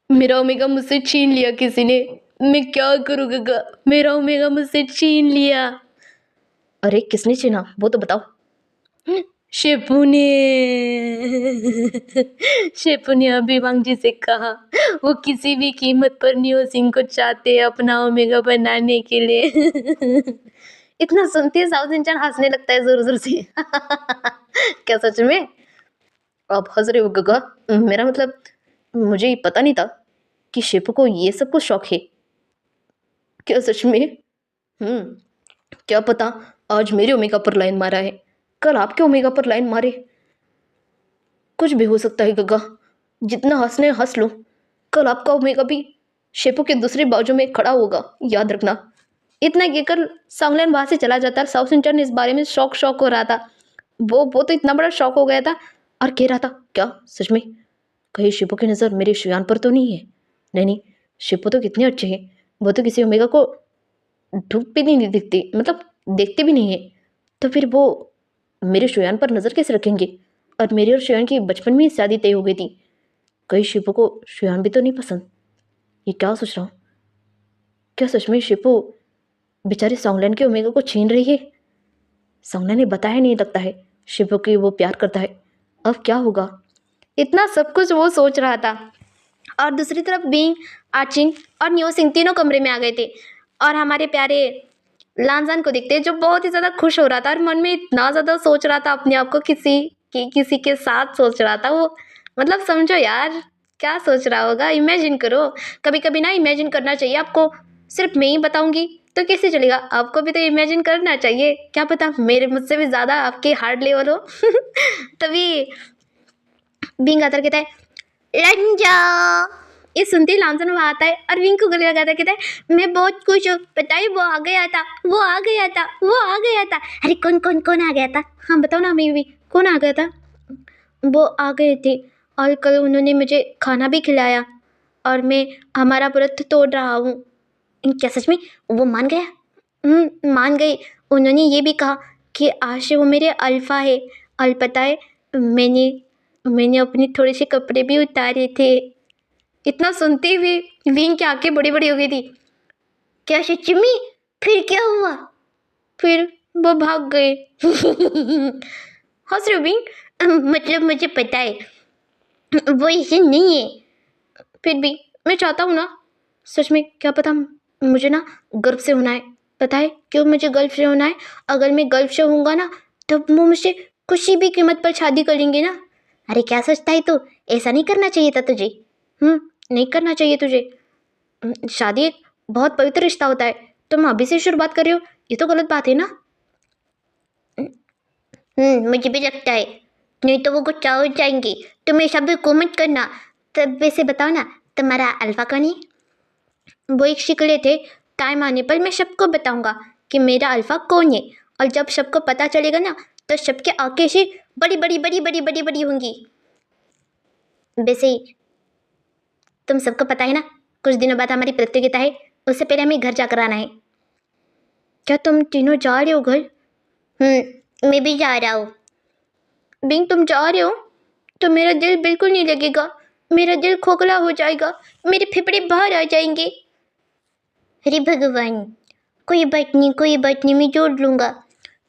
मेरा ओमेगा मुझसे छीन लिया किसी ने। मैं क्या करूं गग्गा, मेरा ओमेगा मुझसे छीन लिया। अरे किसने छीना, वो तो बताओ। शिपू ने। शिपू ने अभिमांग जी से कहा वो किसी भी कीमत पर नियो सिंह को चाहते हैं अपना ओमेगा बनाने के लिए। इतना सुनते ही साउथ इंसान हंसने लगता है जोर जोर से। क्या सच में? आप हंस रहे हो गगा? मेरा मतलब, मुझे ये पता नहीं था कि शिपू को ये सब कुछ शौक है। क्या सच में? क्या पता, आज मेरे ओमेगा पर लाइन मारा है, कल आपके ओमेगा पर लाइन मारे। कुछ भी हो सकता है गगा। जितना हंसने हंस लो, कल आपका ओमेगा भी शिपू के दूसरे बाजू में खड़ा होगा, याद रखना। इतना कहकर सांगलन वहां से चला जाता है। साउथ इंडियन इस बारे में शौक हो रहा था। वो तो इतना बड़ा शौक हो गया था और कह रहा था, क्या सच में? कहीं शिपू की नज़र मेरे शुयान पर तो नहीं है? नहीं नहीं, शिपू तो कितने अच्छे हैं। वो तो किसी ओमेगा को धूप भी नहीं दिखती, मतलब देखते भी नहीं है। तो फिर वो मेरे शुयान पर नज़र कैसे रखेंगे? और मेरी और शुयान की बचपन में ही शादी तय हो गई थी। कहीं शिपू को शुयान भी तो नहीं पसंद? ये क्या सोच रहा हूँ? क्या सच में शिपू बेचारे सॉन्गलैन के ओमेगा को छीन रही है? सॉन्गलैन ने बताया नहीं, लगता है शिपू की वो प्यार करता है। अब क्या होगा? इतना सब कुछ वो सोच रहा था। और दूसरी तरफ बीइंग, आचिंग और न्यू सिंह तीनों कमरे में आ गए थे। और हमारे प्यारे लानजान को देखते जो बहुत ही ज़्यादा खुश हो रहा था और मन में इतना ज़्यादा सोच रहा था अपने आप को किसी के साथ सोच रहा था वो। मतलब समझो यार, क्या सोच रहा होगा, इमेजिन करो। कभी कभी ना इमेजिन करना चाहिए आपको। सिर्फ मैं ही बताऊंगी तो कैसे चलेगा? आपको भी तो इमेजिन करना चाहिए। क्या पता मेरे मुझसे भी ज़्यादा आपके हार्ड लेवल हो। तभी बीइंग आता कहता है, लंजा। ये सुनते ही लांसन वहाँ आता है और विंग को गले लगाता है। कहता है, मैं बहुत खुश हूँ, बताइए वो आ गया था, वो आ गया था, वो आ गया था। अरे कौन कौन कौन आ गया था? हाँ बताओ ना, मैं भी, कौन आ गया था? वो आ गए थे और कल उन्होंने मुझे खाना भी खिलाया और मैं हमारा व्रत तोड़ रहा हूँ। क्या सच में वो मान गया? मान गई। उन्होंने ये भी कहा कि आज से वो मेरे अल्फा है। और पता है, मैंने अपने थोड़े से कपड़े भी उतारे थे। इतना सुनते हुए विंग की आंखें बड़ी बड़ी हो गई थी। क्या सच में? फिर क्या हुआ? फिर वो भाग गए। हंस रहे हो विंग? मतलब मुझे पता है वो ऐसे नहीं है, फिर भी मैं चाहता हूँ ना। सच में क्या पता, मुझे ना गर्व से होना है। पता है क्यों मुझे गर्व से होना है? अगर मैं गर्व से होऊंगा ना तो वो मुझसे किसी भी कीमत पर शादी कर लेंगे ना। अरे क्या सोचता है तू? ऐसा नहीं करना चाहिए था तुझे। नहीं करना चाहिए तुझे। शादी एक बहुत पवित्र रिश्ता होता है। तुम अभी से शुरुआत कर रहे हो, ये तो गलत बात है ना। मुझे भी लगता है, नहीं तो वो गुस्सा हो जाएंगे। तुम ऐसा बिल्कुल मत करना। तब वैसे बताओ ना, तुम्हारा अल्फा कौन है? वो एक शिकले थे। टाइम आने पर मैं सबको बताऊंगा कि मेरा अल्फा कौन है। और जब सबको पता चलेगा ना तो सबके आंखें से बड़ी बड़ी बड़ी बड़ी बड़ी बड़ी होंगी। वैसे तुम सबको पता है ना, कुछ दिनों बाद हमारी प्रतियोगिता है। उससे पहले हमें घर जाकर आना है। क्या तुम तीनों जा रहे हो घर? मैं भी जा रहा हूँ। बिंग तुम जा रहे हो तो मेरा दिल बिल्कुल नहीं लगेगा। मेरा दिल खोखला हो जाएगा, मेरे फेफड़े बाहर आ जाएंगे। अरे भगवान, कोई बात नहीं कोई बात नहीं, मैं जोड़ लूँगा।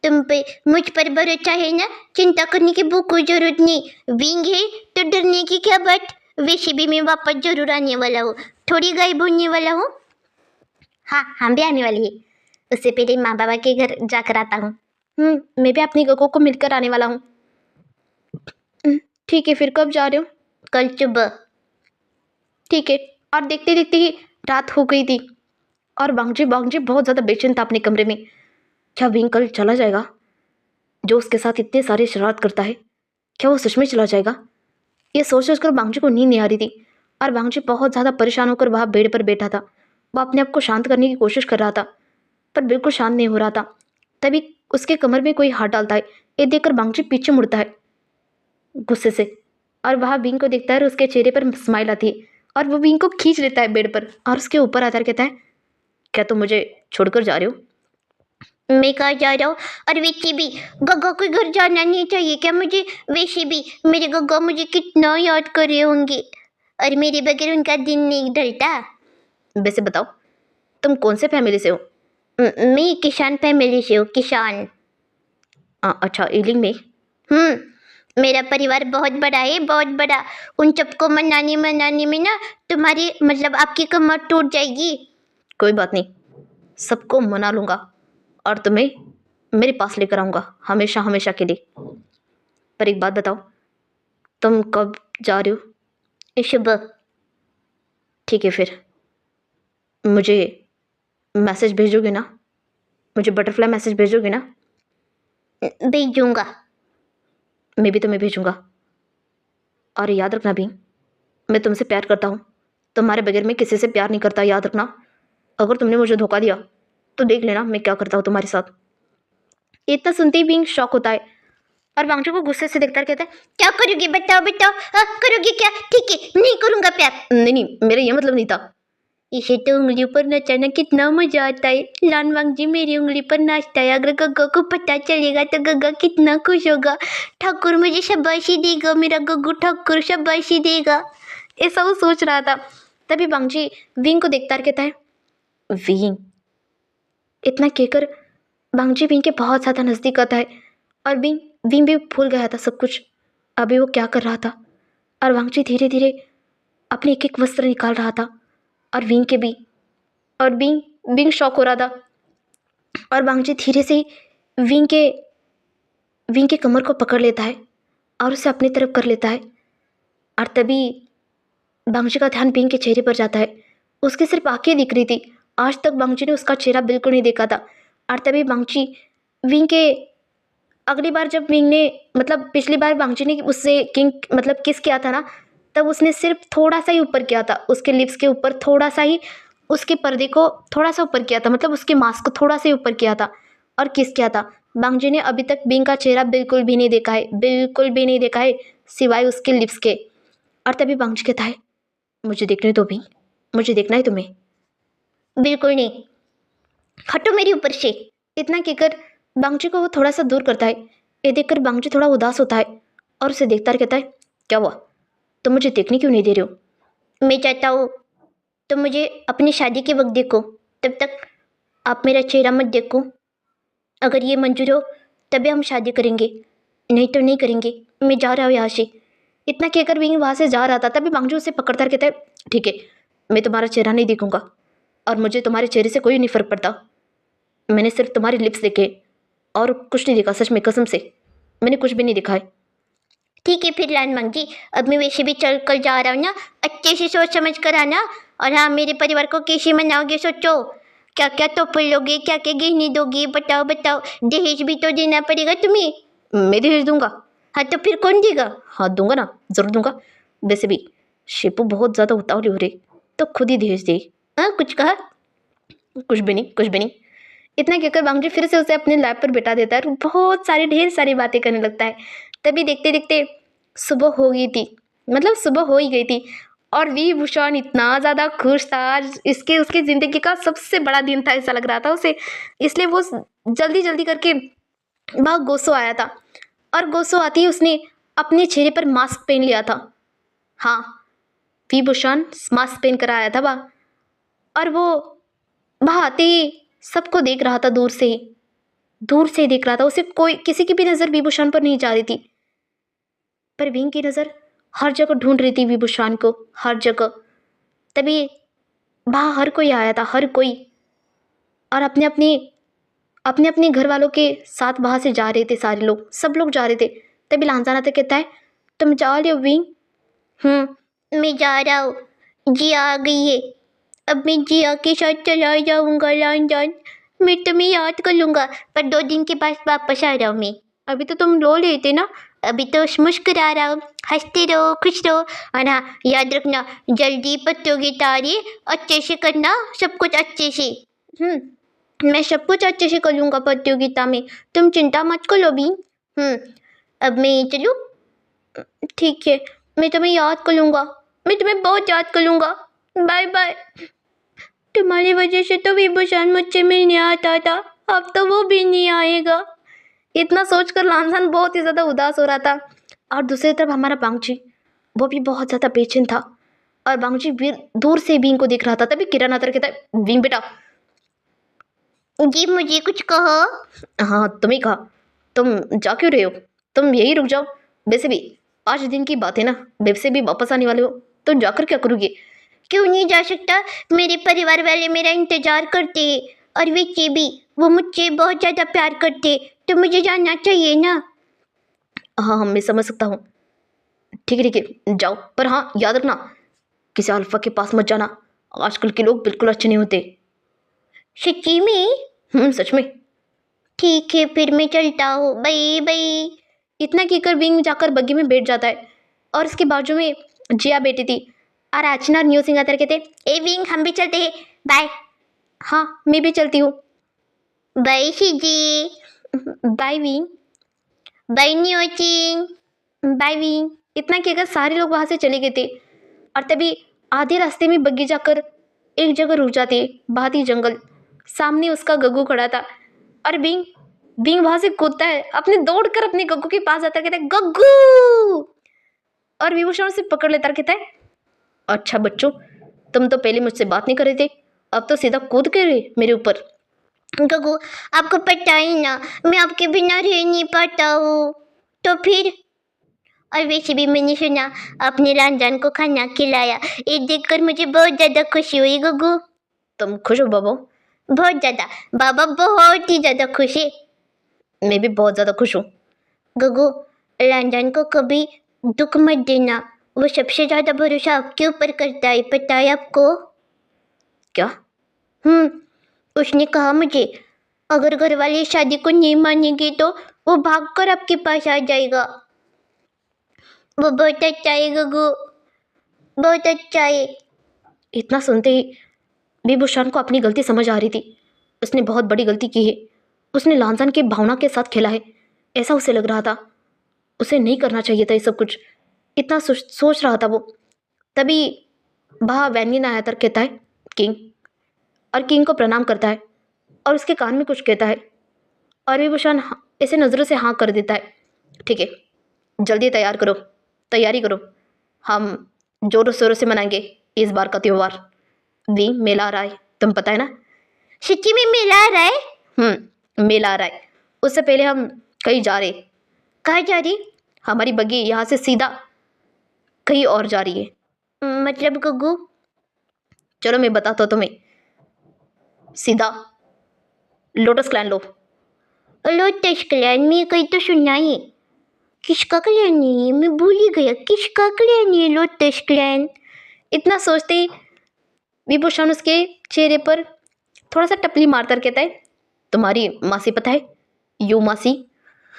तुम पे मुझ पर भरोसा है ना, चिंता करने की वो कोई जरूरत नहीं। विंग है तो डरने की क्या बात। वैसे भी मैं वापस जरूर आने वाला हूँ, थोड़ी गायब होने वाला हूँ। हाँ हम भी आने वाली है। उससे पहले माँ बाबा के घर जाकर आता हूँ। मैं भी अपनी गगो को मिलकर आने वाला हूँ। ठीक है, फिर कब जा रहे हो? कल सुबह। ठीक है। और देखते देखते ही रात हो गई थी और बांगजी बहुत ज़्यादा बेचैन था अपने कमरे में। क्या विंग कल चला जाएगा? जो उसके साथ इतने सारे शरारत करता है, क्या वो सच में चला जाएगा? ये सोच कर बांगजी को नींद नहीं आ रही थी और बांगजी बहुत ज़्यादा परेशान होकर वहाँ बेड पर बैठा था। वह अपने आप को शांत करने की कोशिश कर रहा था पर बिल्कुल शांत नहीं हो रहा था। तभी उसके कमर में कोई हाथ डालता है। ये देखकर बांगजी पीछे मुड़ता है गुस्से से और वहाँ बींग को देखता है और उसके चेहरे पर स्माइल आती है और वो बींग को खींच लेता है बेड पर और उसके ऊपर आता है, कहता है, क्या तुम मुझे छोड़कर जा रहे हो? मैं कहाँ जा रहा हूँ? और वैसे भी गग्गा के घर जाना नहीं चाहिए क्या मुझे? वैसे भी मेरे गग्गा मुझे कितना याद कर रहे होंगे और मेरे बगैर उनका दिन नहीं ढलता। वैसे बताओ, तुम कौन से फैमिली से हो? मैं किसान फैमिली से हूँ, किसान। अच्छा, ईलिंग में? मेरा परिवार बहुत बड़ा है, बहुत बड़ा। उन सबको मनाने मनाने में ना तुम्हारी मतलब आपकी कमर टूट जाएगी। कोई बात नहीं, सबको मना लूँगा और तुम्हें मेरे पास लेकर आऊँगा हमेशा हमेशा के लिए। पर एक बात बताओ, तुम कब जा रहे हो? सुबह। ठीक है, फिर मुझे मैसेज भेजोगे ना? मुझे बटरफ्लाई मैसेज भेजोगे ना? भेजूंगा। मैं भी तुम्हें भेजूँगा। और याद रखना भी, मैं तुमसे प्यार करता हूँ। तुम्हारे बगैर मैं किसी से प्यार नहीं करता, याद रखना। अगर तुमने मुझे धोखा दिया तो देख लेना मैं क्या करता हूँ तुम्हारे साथ। इतना सुनते ही बीइंग शॉक होता है और वांगचू को गुस्से से देखता है, कहता है, क्या करोगे? बताओ बताओ। करोगे क्या? ठीक है, नहीं करूंगा प्यार। नहीं नहीं, मेरा ये मतलब नहीं था। इसे तो उंगली पर नचाना कितना मजा आता है। लान वांग जी मेरी उंगली पर नाचता है। अगर गग्गा को पता चलेगा तो गग्गा कितना खुश होगा। ठाकुर मुझे शाबाशी देगा, मेरा गग्गू ठाकुर शाबाशी देगा। ऐसा वो सोच रहा था। तभी बांगजी विंग को देखता है, कहता है, विंग। इतना कहकर बांगजी विंग के बहुत ज़्यादा नज़दीक आता है और विंग विंग भी भूल गया था सब कुछ, अभी वो क्या कर रहा था। और वांगजी धीरे धीरे अपने एक एक वस्त्र निकाल रहा था और विंग के भी, और विंग विंग शॉक हो रहा था। और वांगजी धीरे से विंग के कमर को पकड़ लेता है और उसे अपनी तरफ कर लेता है। और तभी बांगजी का ध्यान विंग के चेहरे पर जाता है। उसकी सिर्फ आंखें दिख रही थी, आज तक बांगजी ने उसका चेहरा बिल्कुल नहीं देखा था। और तभी बांगजी विंग के, अगली बार जब विंग ने, मतलब पिछली बार बांगजी ने उससे किंग मतलब किस किया था ना, तब उसने सिर्फ थोड़ा सा ही ऊपर किया था, उसके लिप्स के ऊपर थोड़ा सा ही, उसके पर्दे को थोड़ा सा ऊपर किया था, मतलब उसके मास्क को थोड़ा सा ही ऊपर किया था और किस किया था। बांगजी ने अभी तक विंग का चेहरा बिल्कुल भी नहीं देखा है, बिल्कुल भी नहीं देखा है, सिवाय उसके लिप्स के। और तभी बांगजी कहता है, मुझे देखने दो भी, मुझे देखना है तुम्हें। बिल्कुल नहीं, हटो मेरे ऊपर से। इतना कहकर बांगजी को वो थोड़ा सा दूर करता है। ये देखकर बांगजी थोड़ा उदास होता है और उसे देखता है, कहता है, क्या हुआ, तुम मुझे देखने क्यों नहीं दे रहे हो? मैं चाहता हूँ तो मुझे अपनी शादी के वक्त देखो, तब तक आप मेरा चेहरा मत देखो। अगर ये मंजूर हो तभी हम शादी करेंगे, नहीं तो नहीं करेंगे। मैं जा रहा हूँ यहाँ से। इतना कहकर विंग वहाँ से जा रहा था, तभी बांगजी उसे पकड़ता है, कहता है, ठीक है, मैं तुम्हारा चेहरा नहीं देखूंगा और मुझे तुम्हारे चेहरे से कोई नहीं फ़र्क पड़ता। मैंने सिर्फ तुम्हारे लिप्स देखे और कुछ नहीं देखा, सच में कसम से मैंने कुछ भी नहीं देखा है। ठीक है फिर लान मांग जी, अब मैं वैसे भी चल कर जा रहा हूँ ना, अच्छे से सोच समझ कर आना। और हाँ, मेरे परिवार को कैसे मनाओगे सोचो, क्या क्या तोहफे लोगे, क्या क्या गहने दोगे, बताओ बताओ। दहेज भी तो देना पड़ेगा तुम्हें। मैं दहेज दूंगा? हाँ तो फिर कौन देगा? हाँ दूंगा ना, ज़रूर दूंगा। वैसे भी शिपू बहुत ज़्यादा उतावली हो रही, तो खुद ही दहेज दे। हाँ कुछ कहा? कुछ भी नहीं, कुछ भी नहीं। इतना कहकर बांगजी फिर से उसे अपने लैब पर बिठा देता है और बहुत सारी ढेर सारी बातें करने लगता है। तभी देखते देखते सुबह हो गई थी, मतलब सुबह हो ही गई थी और विभूषण इतना ज़्यादा खुश था। आज इसके उसकी ज़िंदगी का सबसे बड़ा दिन था, ऐसा लग रहा था उसे, इसलिए वो जल्दी जल्दी करके वहाँ गोसो आया था। और गोसो आती ही उसने अपने चेहरे पर मास्क पहन लिया था। हाँ, विभूषण मास्क पहन कर आया था वहाँ, और वो वहाँ आते ही सबको देख रहा था, दूर से ही देख रहा था। उसे कोई, किसी की भी नज़र विभूषण पर नहीं जा रही थी, पर विंग की नज़र हर जगह ढूंढ रही थी विभूषण को, हर जगह। तभी वहाँ हर कोई आया था, हर कोई, और अपने अपने घर वालों के साथ वहाँ से जा रहे थे, सारे लोग, सब लोग जा रहे थे। तभी लांजाना था, कहता है, तुम जा रहे हो विंग? मैं जा रहा हूँ, जिया आ गई है। अब मैं जिया के साथ चला जाऊँगा लान जान। मैं तुम्हें याद कर लूँगा, पर 2 दिन के बाद वापस आ रहा हूँ मैं। अभी तो तुम लो लेते ना, अभी तो मुस्कुरा रहा हूँ, हंसते रहो, खुश रहो। और हाँ, याद रखना, जल्दी प्रतियोगिता अच्छे से करना, सब कुछ अच्छे से। मैं सब कुछ अच्छे से कर लूँगा प्रतियोगिता में, तुम चिंता मत करो भी। अब मैं चलूँ? ठीक है, मैं तुम्हें याद कर लूँगा, मैं तुम्हें बहुत याद कर लूँगा। Bye bye. तुम्हारी वजह से तो विभूषण मुझसे मिलने आता था, अब तो वो भी नहीं आएगा। इतना सोचकर लांसन बहुत ही ज़्यादा उदास हो रहा था। और दूसरी तरफ हमारा बांगची, वो भी बहुत ज़्यादा बेचैन था। और बांगची दूर से बींग को देख रहा था। तभी किरण आता कहता है, बींग बेटा। जी मुझे कुछ कहो। हाँ तुम्हें कहा, तुम जा क्यों रहे हो? तुम यही रुक जाओ। वैसे भी आज दिन की बात है ना, वैसे भी वापस आने वाले हो, तो जाकर क्या करोगे? क्यों नहीं जा सकता, मेरे परिवार वाले मेरा इंतजार करते हैं, और वैसे भी वो मुझसे बहुत ज़्यादा प्यार करते, तो मुझे जाना चाहिए ना। हाँ मैं समझ सकता हूँ। ठीक है ठीक है, जाओ, पर हाँ याद रखना, किसी अल्फा के पास मत जाना। आजकल के लोग बिल्कुल अच्छे नहीं होते। सच्ची में? सच में। ठीक है, फिर मैं चलता हूँ, बाय बाय। इतना कहकर विंग जाकर बग्गी में बैठ जाता है। और उसके बाजू में जिया बैठी थी। और अर्चना और न्यू सिंह आकर कहते, ए विंग, हम भी चलते हैं, बाय। हाँ मैं भी चलती हूँ, बाय सीजी। बाय विंग। बाय न्यू सिंह। बाय विंग। इतना कहकर सारे लोग वहाँ से चले गए थे। और तभी आधे रास्ते में बग्गी जाकर एक जगह रुक जाती है, बहुत ही जंगल। सामने उसका गग्गू खड़ा था। और बिंग वहां से कूदता है, अपने दौड़कर अपने गग्गू के पास जाता है, कहता है गग्गू। और विभूषण उसे पकड़ लेता है, कहता है, अच्छा बच्चों, तुम तो पहले मुझसे बात नहीं कर रहे थे, अब तो सीधा कूद के मेरे ऊपर। गग्गू, आपको पता ही ना, मैं आपके बिना रह नहीं पाता हूँ, तो फिर। और वैसे भी मैंने सुना आपने रंजन को खाना खिलाया, ये देखकर मुझे बहुत ज़्यादा खुशी हुई गग्गू। तुम खुश हो बाबा? बहुत ज़्यादा, बाबा बहुत ही ज़्यादा खुश है। मैं भी बहुत ज़्यादा खुश हूँ। गग्गू, रंजन को कभी दुख मत देना, वो सबसे ज़्यादा भरोसा आपके ऊपर करता है, पता है आपको? क्या? उसने कहा मुझे, अगर घर वाले शादी को नहीं मानेंगे तो वो भागकर आपके पास आ जाएगा। वो बहुत अच्छा है गग्गू, बहुत अच्छा है। इतना सुनते ही विभूषण को अपनी गलती समझ आ रही थी। उसने बहुत बड़ी गलती की है। उसने लांसन की भावना के साथ खेला है, ऐसा उसे लग रहा था। उसे नहीं करना चाहिए था ये सब कुछ, इतना सोच रहा था वो। तभी वहाँ वैनिन आया था, कहता है किंग, और किंग को प्रणाम करता है और उसके कान में कुछ कहता है। और विभूषण ऐसे नज़रों से हाँ कर देता है। ठीक है, जल्दी तैयारी करो, हम जोरों शोरों से मनाएंगे इस बार का त्यौहार। दी मेला आ रहा है, तुम पता है ना? सच्ची में मेला आ रहा है? मेला आ रहा है। उससे पहले हम कहीं जा रहे। कहाँ जा रही? हमारी बग्गी यहाँ से सीधा कहीं और जा रही है। मतलब गग्गू? चलो मैं बताता हूँ तुम्हें। सीधा लोटस क्लैन लो। लोटस क्लैन में कहीं तो सुना है। किसका क्लैन है? मैं भूल ही गया, किसका क्लैन है लोटस क्लैन? इतना सोचते ही विभूषण उसके चेहरे पर थोड़ा सा टपली मारकर कहता है, तुम्हारी मासी पता है? यू मासी?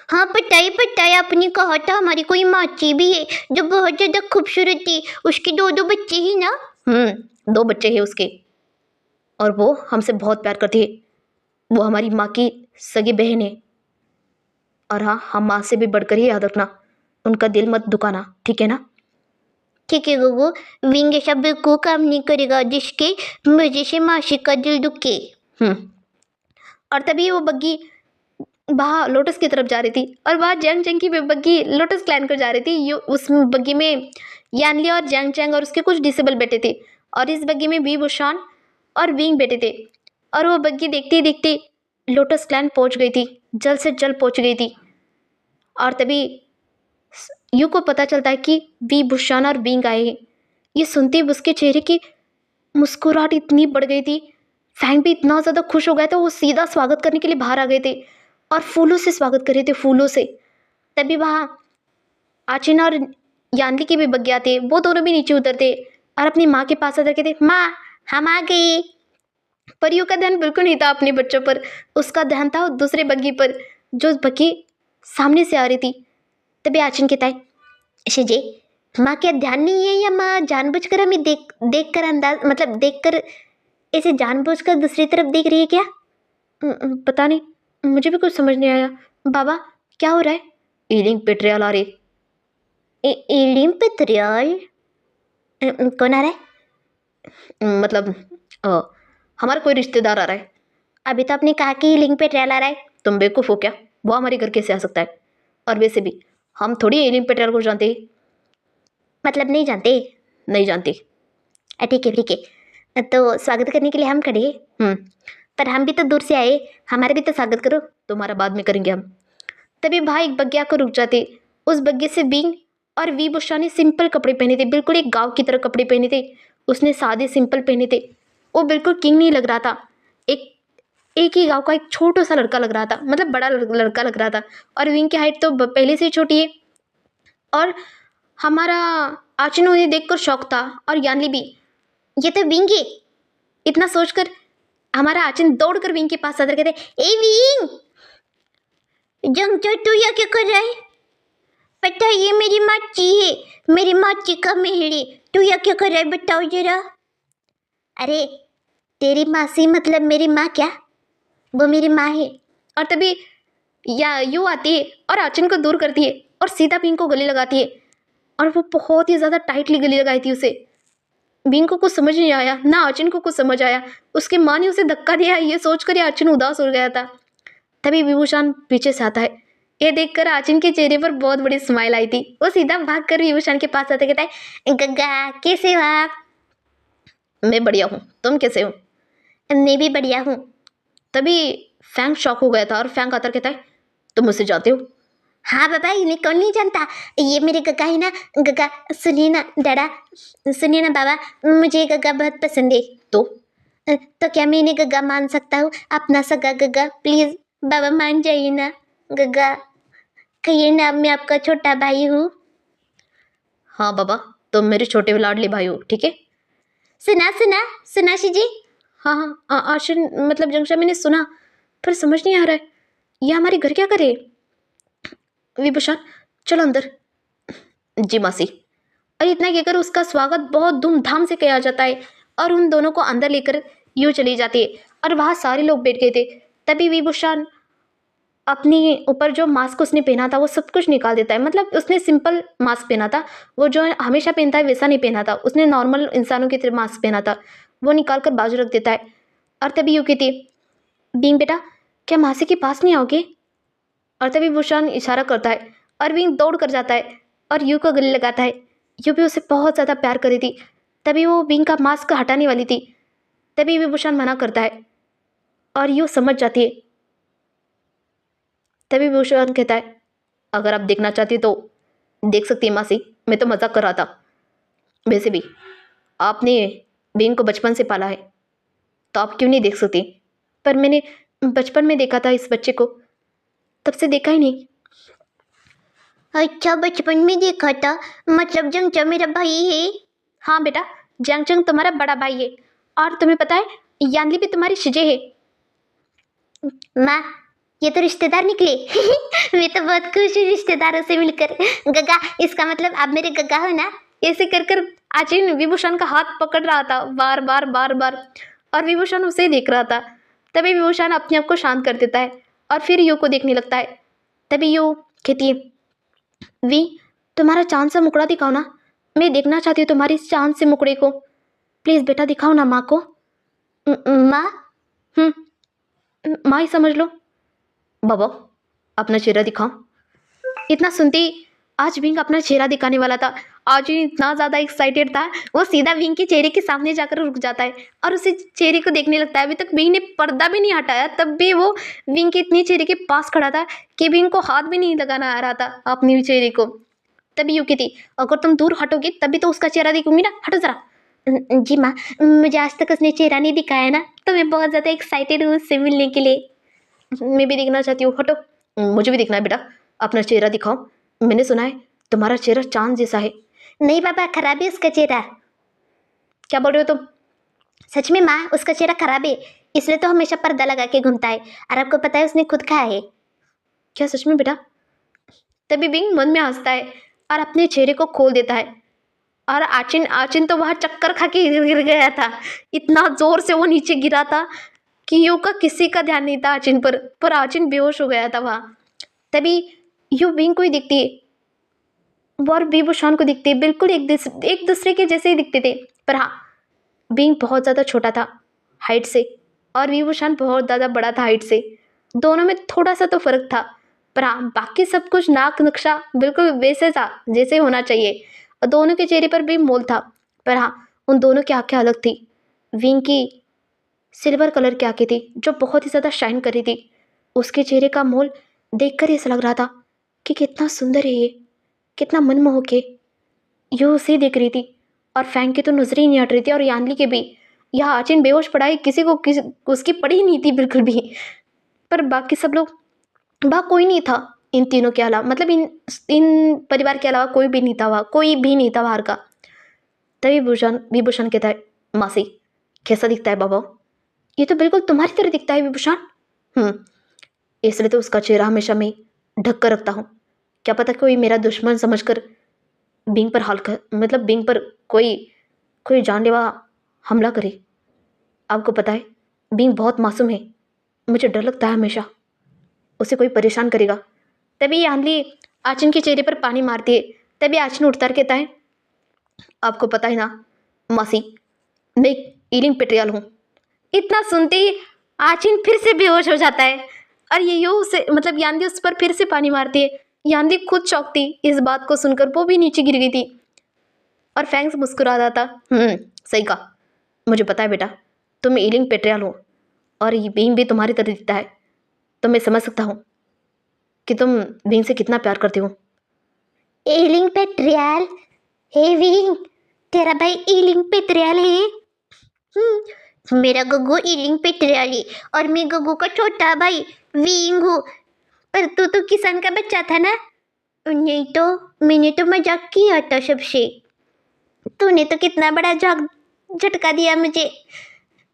हाँ पता है, आपने कहा था हमारी कोई माची भी है जो बहुत ज़्यादा खूबसूरत थी, उसके दो बच्चे ही ना? 2 बच्चे हैं उसके, और वो हमसे बहुत प्यार करती है। वो हमारी माँ की सगी बहन है। और हाँ, हम माँ से भी बढ़कर ही याद रखना, उनका दिल मत दुखाना, ठीक है ना? ठीक है गग्गू, विंग ऐसा बिल्कुल काम नहीं करेगा जिसके वजह से मासी का दिल दुखे। और तभी वो बग्गी वहाँ लोटस की तरफ जा रही थी, और वहाँ जंग चैंग की बग्गी लोटस क्लैन कर जा रही थी। उस बग्गी में यानली और जंग चैंग और उसके कुछ डिसेबल बैठे थे, और इस बग्गी में विभूषण और विंग बैठे थे। और वो बग्गी देखते ही देखते लोटस क्लैन पहुँच गई थी, जल्द से जल्द पहुँच गई थी। और तभी यू को पता चलता है कि विभूषण और विंग आए हैं। ये सुनते ही उसके चेहरे की मुस्कुराहट इतनी बढ़ गई थी। फैंग भी इतना ज़्यादा खुश हो गया था, वो सीधा स्वागत करने के लिए बाहर आ गए थे और फूलों से स्वागत कर रहे थे, फूलों से। तभी वहाँ आचिना और यानली की भी बग्गी आते, वो दोनों भी नीचे उतरते और अपनी माँ के पास आकर कहते, माँ हम आ गए। परियों का ध्यान बिल्कुल नहीं था अपने बच्चों पर, उसका ध्यान था दूसरे बग्गी पर, जो बग्गी सामने से आ रही थी। तभी आचन कहता है, शिजे माँ क्या ध्यान नहीं है या माँ जानबूझकर हमें देख कर अंदाज मतलब देख कर ऐसे जानबूझकर दूसरी तरफ देख रही है क्या? पता नहीं, मुझे भी कुछ समझ नहीं आया। बाबा क्या हो रहा है? ईलिंग पेट्रियल आ रही। इलिम पेट्रियल? कौन आ रहा है? मतलब हमारा कोई रिश्तेदार आ रहा है। अभी तो आपने कहा कि लिंक पे ट्रायल आ रहा है। तुम बेवकूफ़ हो क्या? वो हमारे घर कैसे आ सकता है? और वैसे भी हम थोड़ी ईलिंग पेट्रियल को जानते हैं। मतलब नहीं जानते? नहीं जानती। ठीक है ठीक है, तो स्वागत करने के लिए हम खड़े हैं। पर हम भी तो दूर से आए, हमारे भी तो स्वागत करो। तुम्हारा बाद में करेंगे हम। तभी भाई एक बग्घिया को रुक जाते। उस बग्घे से बींग और वी बुशा ने सिंपल कपड़े पहने थे, बिल्कुल एक गांव की तरह कपड़े पहने थे। उसने सादे सिंपल पहने थे। वो बिल्कुल किंग नहीं लग रहा था। एक एक ही गांव का एक छोटा सा लड़का लग रहा था, मतलब बड़ा लड़का लग रहा था। और विंग की हाइट तो पहले से ही छोटी है। और हमारा आचन उन्हें देखकर शौक था, और यानली भी। ये तो विंग है। इतना सोचकर हमारा आचन दौड़कर विंग के पास आकर कहते, ए विंग, जंगचो तू यहाँ क्या कर रहा है? पता है ये मेरी माची है, मेरी माची का महल है। तू यहाँ क्या कर रहा है बताओ जरा। अरे तेरी मासी मतलब मेरी माँ क्या? वो मेरी माँ है। और तभी या यू आती है और आचन को दूर करती है और सीधा विंग को गले लगाती है। और वो बहुत ही ज़्यादा टाइटली गले लगाई थी उसे। विंग को कुछ समझ नहीं आया, ना आचन को कुछ समझ आया। उसकी माँ ने उसे धक्का दिया, ये सोचकर आचन उदास हो गया था। तभी विभूषण पीछे से आता है। ये देखकर आचन के चेहरे पर बहुत बड़ी स्माइल आई थी। वो सीधा भागकर विभूषण के पास आता कहता है, गग्गा कैसे हो आप? मैं बढ़िया हूँ, तुम कैसे हो? मैं भी बढ़िया हूँ। तभी फैंग शॉक हो गया था और फैंग आकर कहता है, तुम मुझसे जानते हो? हाँ बाबा, इन्हें कौन नहीं जानता, ये मेरे गग्गा है ना। गग्गा सुनिए ना डैडा, सुनिए ना बाबा, मुझे गग्गा बहुत पसंद है। तो क्या मैं इन्हें गग्गा मान सकता हूँ? अपना सगा गग्गा प्लीज़ बाबा मान जाइए ना। गग्गा कहिए ना, मैं आपका छोटा भाई हूँ। हाँ बाबा, तुम मेरे छोटे लाडले भाई हो, ठीक है? सुना सुना सुनाशी जी। हाँ हाँ आशन मतलब जंक्शा मैंने सुना, पर समझ नहीं आ रहा है ये हमारे घर क्या करे। विभूषण चलो अंदर। जी मासी। और इतना कहकर उसका स्वागत बहुत धूमधाम से किया जाता है और उन दोनों को अंदर लेकर यूँ चली जाती है। और वहाँ सारे लोग बैठ गए थे। तभी विभूषण अपने ऊपर जो मास्क उसने पहना था वो सब कुछ निकाल देता है। मतलब उसने सिंपल मास्क पहना था, वो जो हमेशा पहनता है वैसा नहीं पहना था। उसने नॉर्मल इंसानों की तरह मास्क पहना था, वो निकाल कर बाजू रख देता है। और तभी यूँ कहती है, बींग बेटा क्या मासी के पास नहीं आओगे? और तभी भूषण इशारा करता है और बींग दौड़ कर जाता है और यू को गले लगाता है। यू भी उसे बहुत ज़्यादा प्यार करी थी। तभी वो बींग का मास्क हटाने वाली थी, तभी विभूषण मना करता है और यू समझ जाती है। तभी विभूषण कहता है, अगर आप देखना चाहती तो देख सकती है मासी, मैं तो मजाक कर रहा था। वैसे भी आपने बींग को बचपन से पाला है तो आप क्यों नहीं देख सकती? पर मैंने बचपन में देखा था इस बच्चे को, तब से देखा ही नहीं। अच्छा बचपन में देखा था, मतलब जंगचा मेरा भाई है? हाँ बेटा, जंगचंग तुम्हारा बड़ा भाई है और तुम्हें पता है यानली भी तुम्हारी शिजे है। माँ ये तो रिश्तेदार निकले। मैं तो बहुत खुश हूँ रिश्तेदारों से मिलकर। गग्गा इसका मतलब आप मेरे गग्गा हो ना? ऐसे कर कर आचिन विभूषण का हाथ पकड़ रहा था बार बार बार बार, और विभूषण उसे ही देख रहा था। तभी विभूषण अपने आप को शांत कर देता है और फिर यू को देखने लगता है। तभी यू कहती है, वी तुम्हारा चांद सा मुकड़ा दिखाओ ना, मैं देखना चाहती हूँ तुम्हारी इस चांद से मुकड़े को। प्लीज़ बेटा दिखाओ ना माँ को। माँ? माँ ही समझ लो। बाबा अपना चेहरा दिखाओ। इतना सुनते ही आज विंग अपना चेहरा दिखाने वाला था। आज ही इतना ज़्यादा एक्साइटेड था, वो सीधा विंग के चेहरे के सामने जाकर रुक जाता है और उसे चेहरे को देखने लगता है। अभी तक विंग ने पर्दा भी नहीं हटाया, तब भी वो विंग के इतने चेहरे के पास खड़ा था कि विंग को हाथ भी नहीं लगाना आ रहा था अपने चेहरे को। तभी यू कहती, अगर तुम दूर हटोगे तभी तो उसका चेहरा देखूंगी ना, हटो ज़रा। जी माँ, मुझे आज तक उसने चेहरा नहीं दिखाया ना, तो मैं बहुत ज़्यादा एक्साइटेड हूँ उससे मिलने के लिए। मैं भी देखना चाहती हूँ, हटो। मुझे भी देखना है बेटा, अपना चेहरा दिखाओ। मैंने सुना है तुम्हारा चेहरा चांद जैसा है। नहीं बाबा, खराब है उसका चेहरा। क्या बोल रहे हो तुम? सच में माँ, उसका चेहरा खराब है, इसलिए तो हमेशा पर्दा लगा के घूमता है। और आपको पता है उसने खुद खाया है। क्या सच में बेटा? तभी बिंग मन में हंसता है और अपने चेहरे को खोल देता है। और आचिन आचिन तो वहाँ चक्कर खा के गिर गया था। इतना जोर से वो नीचे गिरा था कि यू का किसी का ध्यान नहीं था आचिन पर आचिन बेहोश हो गया था वहाँ। तभी यू बिंग को ही दिखती है और विभूषण को दिखती है, बिल्कुल एक दूसरे के जैसे ही दिखते थे। पर हाँ, बिंग बहुत ज़्यादा छोटा था हाइट से और विभूषण बहुत ज़्यादा बड़ा था हाइट से। दोनों में थोड़ा सा तो फर्क था, पर हाँ बाकी सब कुछ नाक नक्शा बिल्कुल वैसे था जैसे होना चाहिए। और दोनों के चेहरे पर भी मोल था, पर हाँ उन दोनों की आंखें अलग थी। विंग की सिल्वर कलर की आंखें थी जो बहुत ही ज़्यादा शाइन कर रही थी। उसके चेहरे का मोल देखकर ऐसा लग रहा था कि कितना सुंदर है ये, कितना मनमोहक है। यूँ उसे देख रही थी और फैंग की तो नजर ही नहीं हट रही थी, और यानली के भी। यह आचिन बेहोश पड़ा है, किसी उसकी पड़ी ही नहीं थी बिल्कुल भी। पर बाकी सब लोग, वहाँ कोई नहीं था इन तीनों के अलावा, मतलब इन परिवार के अलावा कोई भी नहीं था वहाँ, कोई भी नहीं था बाहर का। तभी विभूषण कहता है, मासी कैसा दिखता है बाबा? ये तो बिल्कुल तुम्हारी तरह दिखता है विभूषण। इसलिए तो उसका चेहरा हमेशा मैं ढक कर रखता हूँ। क्या पता कोई मेरा दुश्मन समझकर बिंग पर मतलब बिंग पर कोई कोई जानलेवा हमला करे। आपको पता है बिंग बहुत मासूम है, मुझे डर लगता है हमेशा उसे कोई परेशान करेगा। तभी यानली आचिन के चेहरे पर पानी मारती है। तभी आचिन उठता कहता है, आपको पता है ना मासी, मैं ईलिंग पेट्रियल हूँ। इतना सुनते ही आचिन फिर से बेहोश हो जाता है और ये यू से मतलब यानली उस पर फिर से पानी मारती है। यानली खुद चौंक थी इस बात को सुनकर, वो भी नीचे गिर गई थी। और फैंक्स मुस्कुरा रहा था। सही कहा, मुझे पता है बेटा, तुम ईलिंग पेट्रियल हो और ये बींग भी तुम्हारी तरह दिखता है, तो मैं समझ सकता हूँ कि तुम बींग से कितना प्यार करती हो। ईलिंग पेट्रियल, हे विंग, तेरा भाई ईलिंग पेट्रियल है। मेरा गग्गू ईलिंग पेट्रियल है और मैं गग्गू का छोटा भाई विंग हूँ। पर तू तो किसान का बच्चा था ना? नहीं तो मैंने तो मजाक किया था सबसे। तूने तो कितना बड़ा झटका दिया मुझे।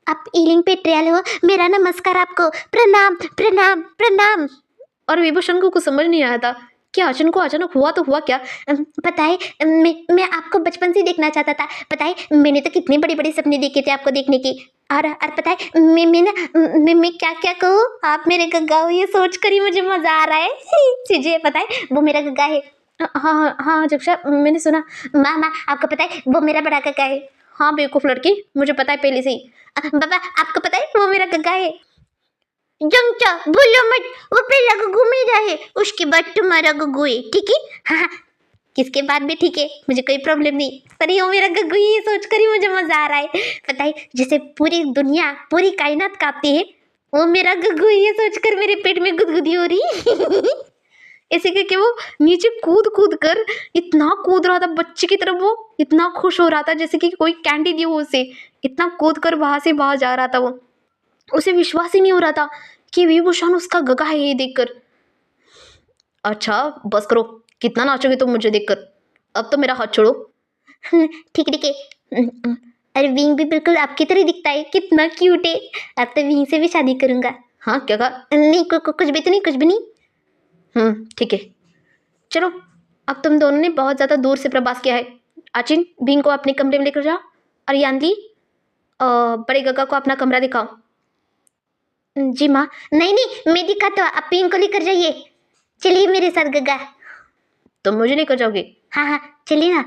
आप ईलिंग पेट्रियल हो, मेरा नमस्कार आपको, प्रणाम प्रणाम प्रणाम। और विभूषण को कुछ समझ नहीं आया था कि आचन को अचानक हुआ तो हुआ क्या। पता है, मैं आपको बचपन से देखना चाहता था। पता है मैंने तो कितने बड़े बड़े सपने देखे थे आपको देखने के। और पता है मैं क्या क्या कहूँ, आप मेरे गग्गा हो ये सोच कर ही मुझे मजा आ रहा है। चीजें पता है वो मेरा गग्गा है। हाँ हाँ जक्षा, मैंने सुना। माँ आपको पता है वो मेरा बड़ा गग्गा है। हाँ बेवकूफ़ लड़की, मुझे पता है पहले से ही। बाबा आपको पता है वो मेरा गग्गा है। जंगचा बोलो मत, वो पहला गग्गू मेरा है, उसके बाद तुम्हारा गग्गू है, ठीक है? हाँ, किसके बाद भी ठीक है, मुझे कोई प्रॉब्लम नहीं। पर ये मेरा गग्गू ये सोच कर ही मुझे मजा आ रहा है। पता है जैसे पूरी दुनिया पूरी कायनात कांपती है, वो मेरा गग्गू ये सोच कर मेरे पेट में गुदगुदी हो रही। ऐसे करके वो नीचे कूद कूद कर इतना कूद रहा था बच्चे की तरफ, वो इतना खुश हो रहा था जैसे कि कोई कैंडी दी हो उसे। इतना कूद कर वहाँ से वहाँ जा रहा था वो, उसे विश्वास ही नहीं हो रहा था कि विभूषण उसका गगा है ये देखकर। अच्छा बस करो, कितना नाचोगे तुम मुझे देखकर, अब तो मेरा हाथ छोड़ो। ठीक है। अरे विंग भी बिल्कुल आपकी तरह दिखता है, कितना क्यूट है। अब तो विंग से भी शादी करूंगा। हाँ क्या कहा? नहीं कुछ भी तो नहीं, कुछ भी नहीं। ठीक है, चलो अब तुम दोनों ने बहुत ज़्यादा दूर से प्रवास किया है। आचिन बिंग को अपने कमरे में लेकर जाओ और यानली बड़े गगा को अपना कमरा दिखाओ। जी माँ। नहीं नहीं मैं दिखाता हूँ, आप विंग को लेकर जाइए। चलिए मेरे साथ गगा। तुम मुझे लेकर जाओगे? हाँ चलिए ना।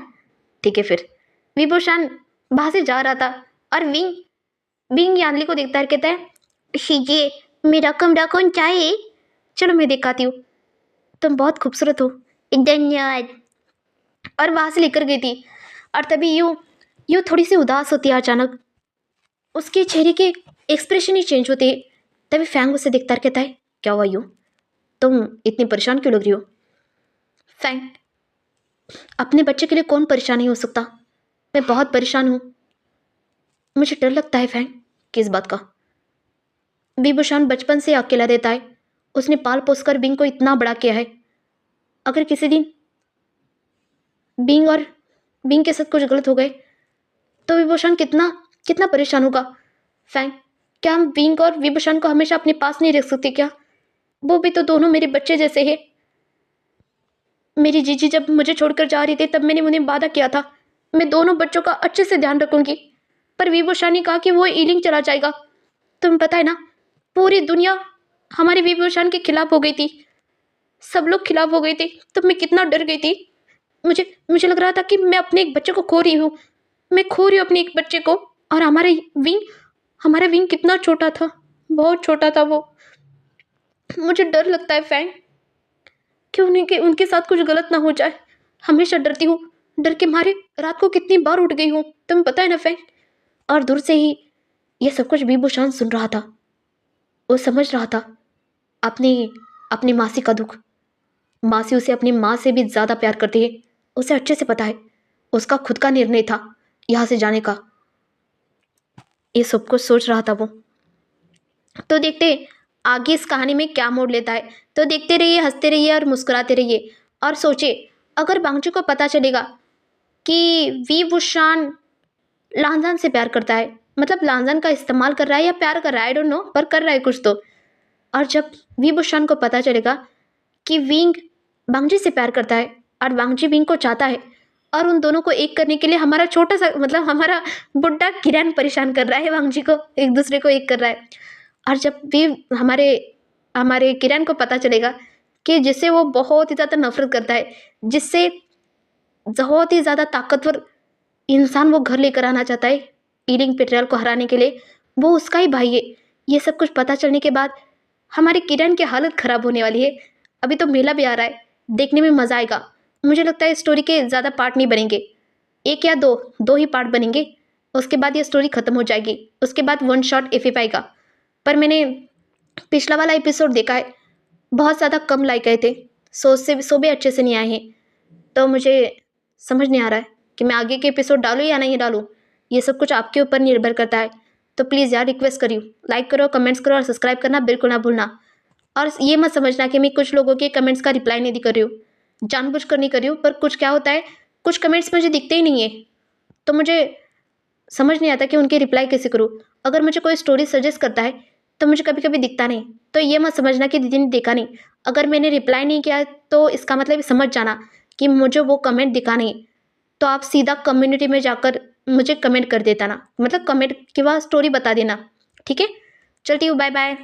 ठीक है फिर। विभूषण वहाँ से जा रहा था और बिंग यानली को देखता है, कहता है, शीजिए मेरा कमरा कौन चाहे। चलो मैं दिखाती हूँ, तुम बहुत खूबसूरत हो। धन्यवाद। और वहाँ से लेकर गई थी। और तभी यूँ थोड़ी सी उदास होती है अचानक, उसके चेहरे के एक्सप्रेशन ही चेंज होते हैं। तभी फैंग उसे देखता है, कहता है, क्या हुआ यूँ, तुम इतनी परेशान क्यों लग रही हो? फैंग, अपने बच्चे के लिए कौन परेशान नहीं हो सकता? मैं बहुत परेशान हूँ, मुझे डर लगता है फैंग। किस बात का? विभूषण बचपन से अकेला रहता है, उसने पाल पोस कर बिंग को इतना बड़ा किया है। अगर किसी दिन बिंग के साथ कुछ गलत हो गए तो विभूषण कितना कितना परेशान होगा। फैंग, क्या हम बिंग और विभूषण को हमेशा अपने पास नहीं रख सकते क्या? वो भी तो दोनों मेरे बच्चे जैसे हैं। मेरी जीजी जब मुझे छोड़कर जा रही थी तब मैंने उन्हें वादा किया था मैं दोनों बच्चों का अच्छे से ध्यान रखूंगी, पर विभूषा ने कहा कि वो ईलिंग चला जाएगा। तुम्हें पता है ना, पूरी दुनिया हमारे विभूषण के खिलाफ हो गई थी, सब लोग खिलाफ हो गए थे, तब मैं कितना डर गई थी। मुझे मुझे लग रहा था कि मैं अपने एक बच्चे को खो रही हूँ, मैं खो रही हूँ अपने एक बच्चे को। और हमारा विंग कितना छोटा था, बहुत छोटा था वो। मुझे डर लगता है फैंग कि उनके साथ कुछ गलत ना हो जाए। हमेशा डरती हूँ, डर के मारे रात को कितनी बार उठ गई हूँ, तुम्हें पता है ना फैंग। और दूर से ही ये सब कुछ विभूषण सुन रहा था, वो समझ रहा था अपनी अपनी मासी का दुख। मासी उसे अपनी माँ से भी ज़्यादा प्यार करती है, उसे अच्छे से पता है। उसका खुद का निर्णय था यहाँ से जाने का, ये सब कुछ सोच रहा था वो। तो देखते आगे इस कहानी में क्या मोड़ लेता है। तो देखते रहिए, हंसते रहिए और मुस्कुराते रहिए। और सोचिए, अगर बांगचू को पता चलेगा कि विभूषण लांजान से प्यार करता है, मतलब लांजान का इस्तेमाल कर रहा है या प्यार कर रहा है, आई डोंट नो, पर कर रहा है कुछ तो। और जब विभूषण को पता चलेगा कि विंग बांगजी से प्यार करता है और बांगजी विंग को चाहता है, और उन दोनों को एक करने के लिए हमारा छोटा सा, मतलब हमारा बुड्ढा किरण परेशान कर रहा है बांगजी को, एक दूसरे को एक कर रहा है। और जब भी हमारे हमारे किरण को पता चलेगा कि जिससे वो बहुत ही ज़्यादा नफरत करता है, जिससे बहुत ही ज़्यादा ताकतवर इंसान वो घर लेकर आना चाहता है ईलिंग पेट्रियल को हराने के लिए, वो उसका ही भाई है। ये सब कुछ पता चलने के बाद हमारे किरण की हालत ख़राब होने वाली है। अभी तो मेला भी आ रहा है, देखने में मज़ा आएगा। मुझे लगता है स्टोरी के ज़्यादा पार्ट नहीं बनेंगे, एक या दो ही पार्ट बनेंगे, उसके बाद ये स्टोरी ख़त्म हो जाएगी। उसके बाद वन शॉट एफ आएगा। पर मैंने पिछला वाला एपिसोड देखा है, बहुत ज़्यादा कम लाइक आए थे, सो भी अच्छे से नहीं आए हैं। तो मुझे समझ नहीं आ रहा है कि मैं आगे के एपिसोड डालूँ या नहीं डालूँ। ये सब कुछ आपके ऊपर निर्भर करता है। तो प्लीज़ यार, रिक्वेस्ट करियो, लाइक करो, कमेंट्स करो और सब्सक्राइब करना बिल्कुल ना भूलना। और ये मत समझना कि मैं कुछ लोगों के कमेंट्स का रिप्लाई नहीं कर रही हूँ, जानबूझकर नहीं कर रही हूँ। पर कुछ क्या होता है, कुछ कमेंट्स मुझे दिखते ही नहीं है, तो मुझे समझ नहीं आता कि उनके रिप्लाई कैसे करूँ। अगर मुझे कोई स्टोरी सजेस्ट करता है तो मुझे कभी कभी दिखता नहीं, तो ये मत समझना कि दीदी ने देखा नहीं। अगर मैंने रिप्लाई नहीं किया तो इसका मतलब समझ जाना कि मुझे वो कमेंट दिखा नहीं। तो आप सीधा कम्युनिटी में जाकर मुझे कमेंट कर देता ना, मतलब कमेंट के बाद स्टोरी बता देना, ठीक है। चलती हूँ, बाय बाय।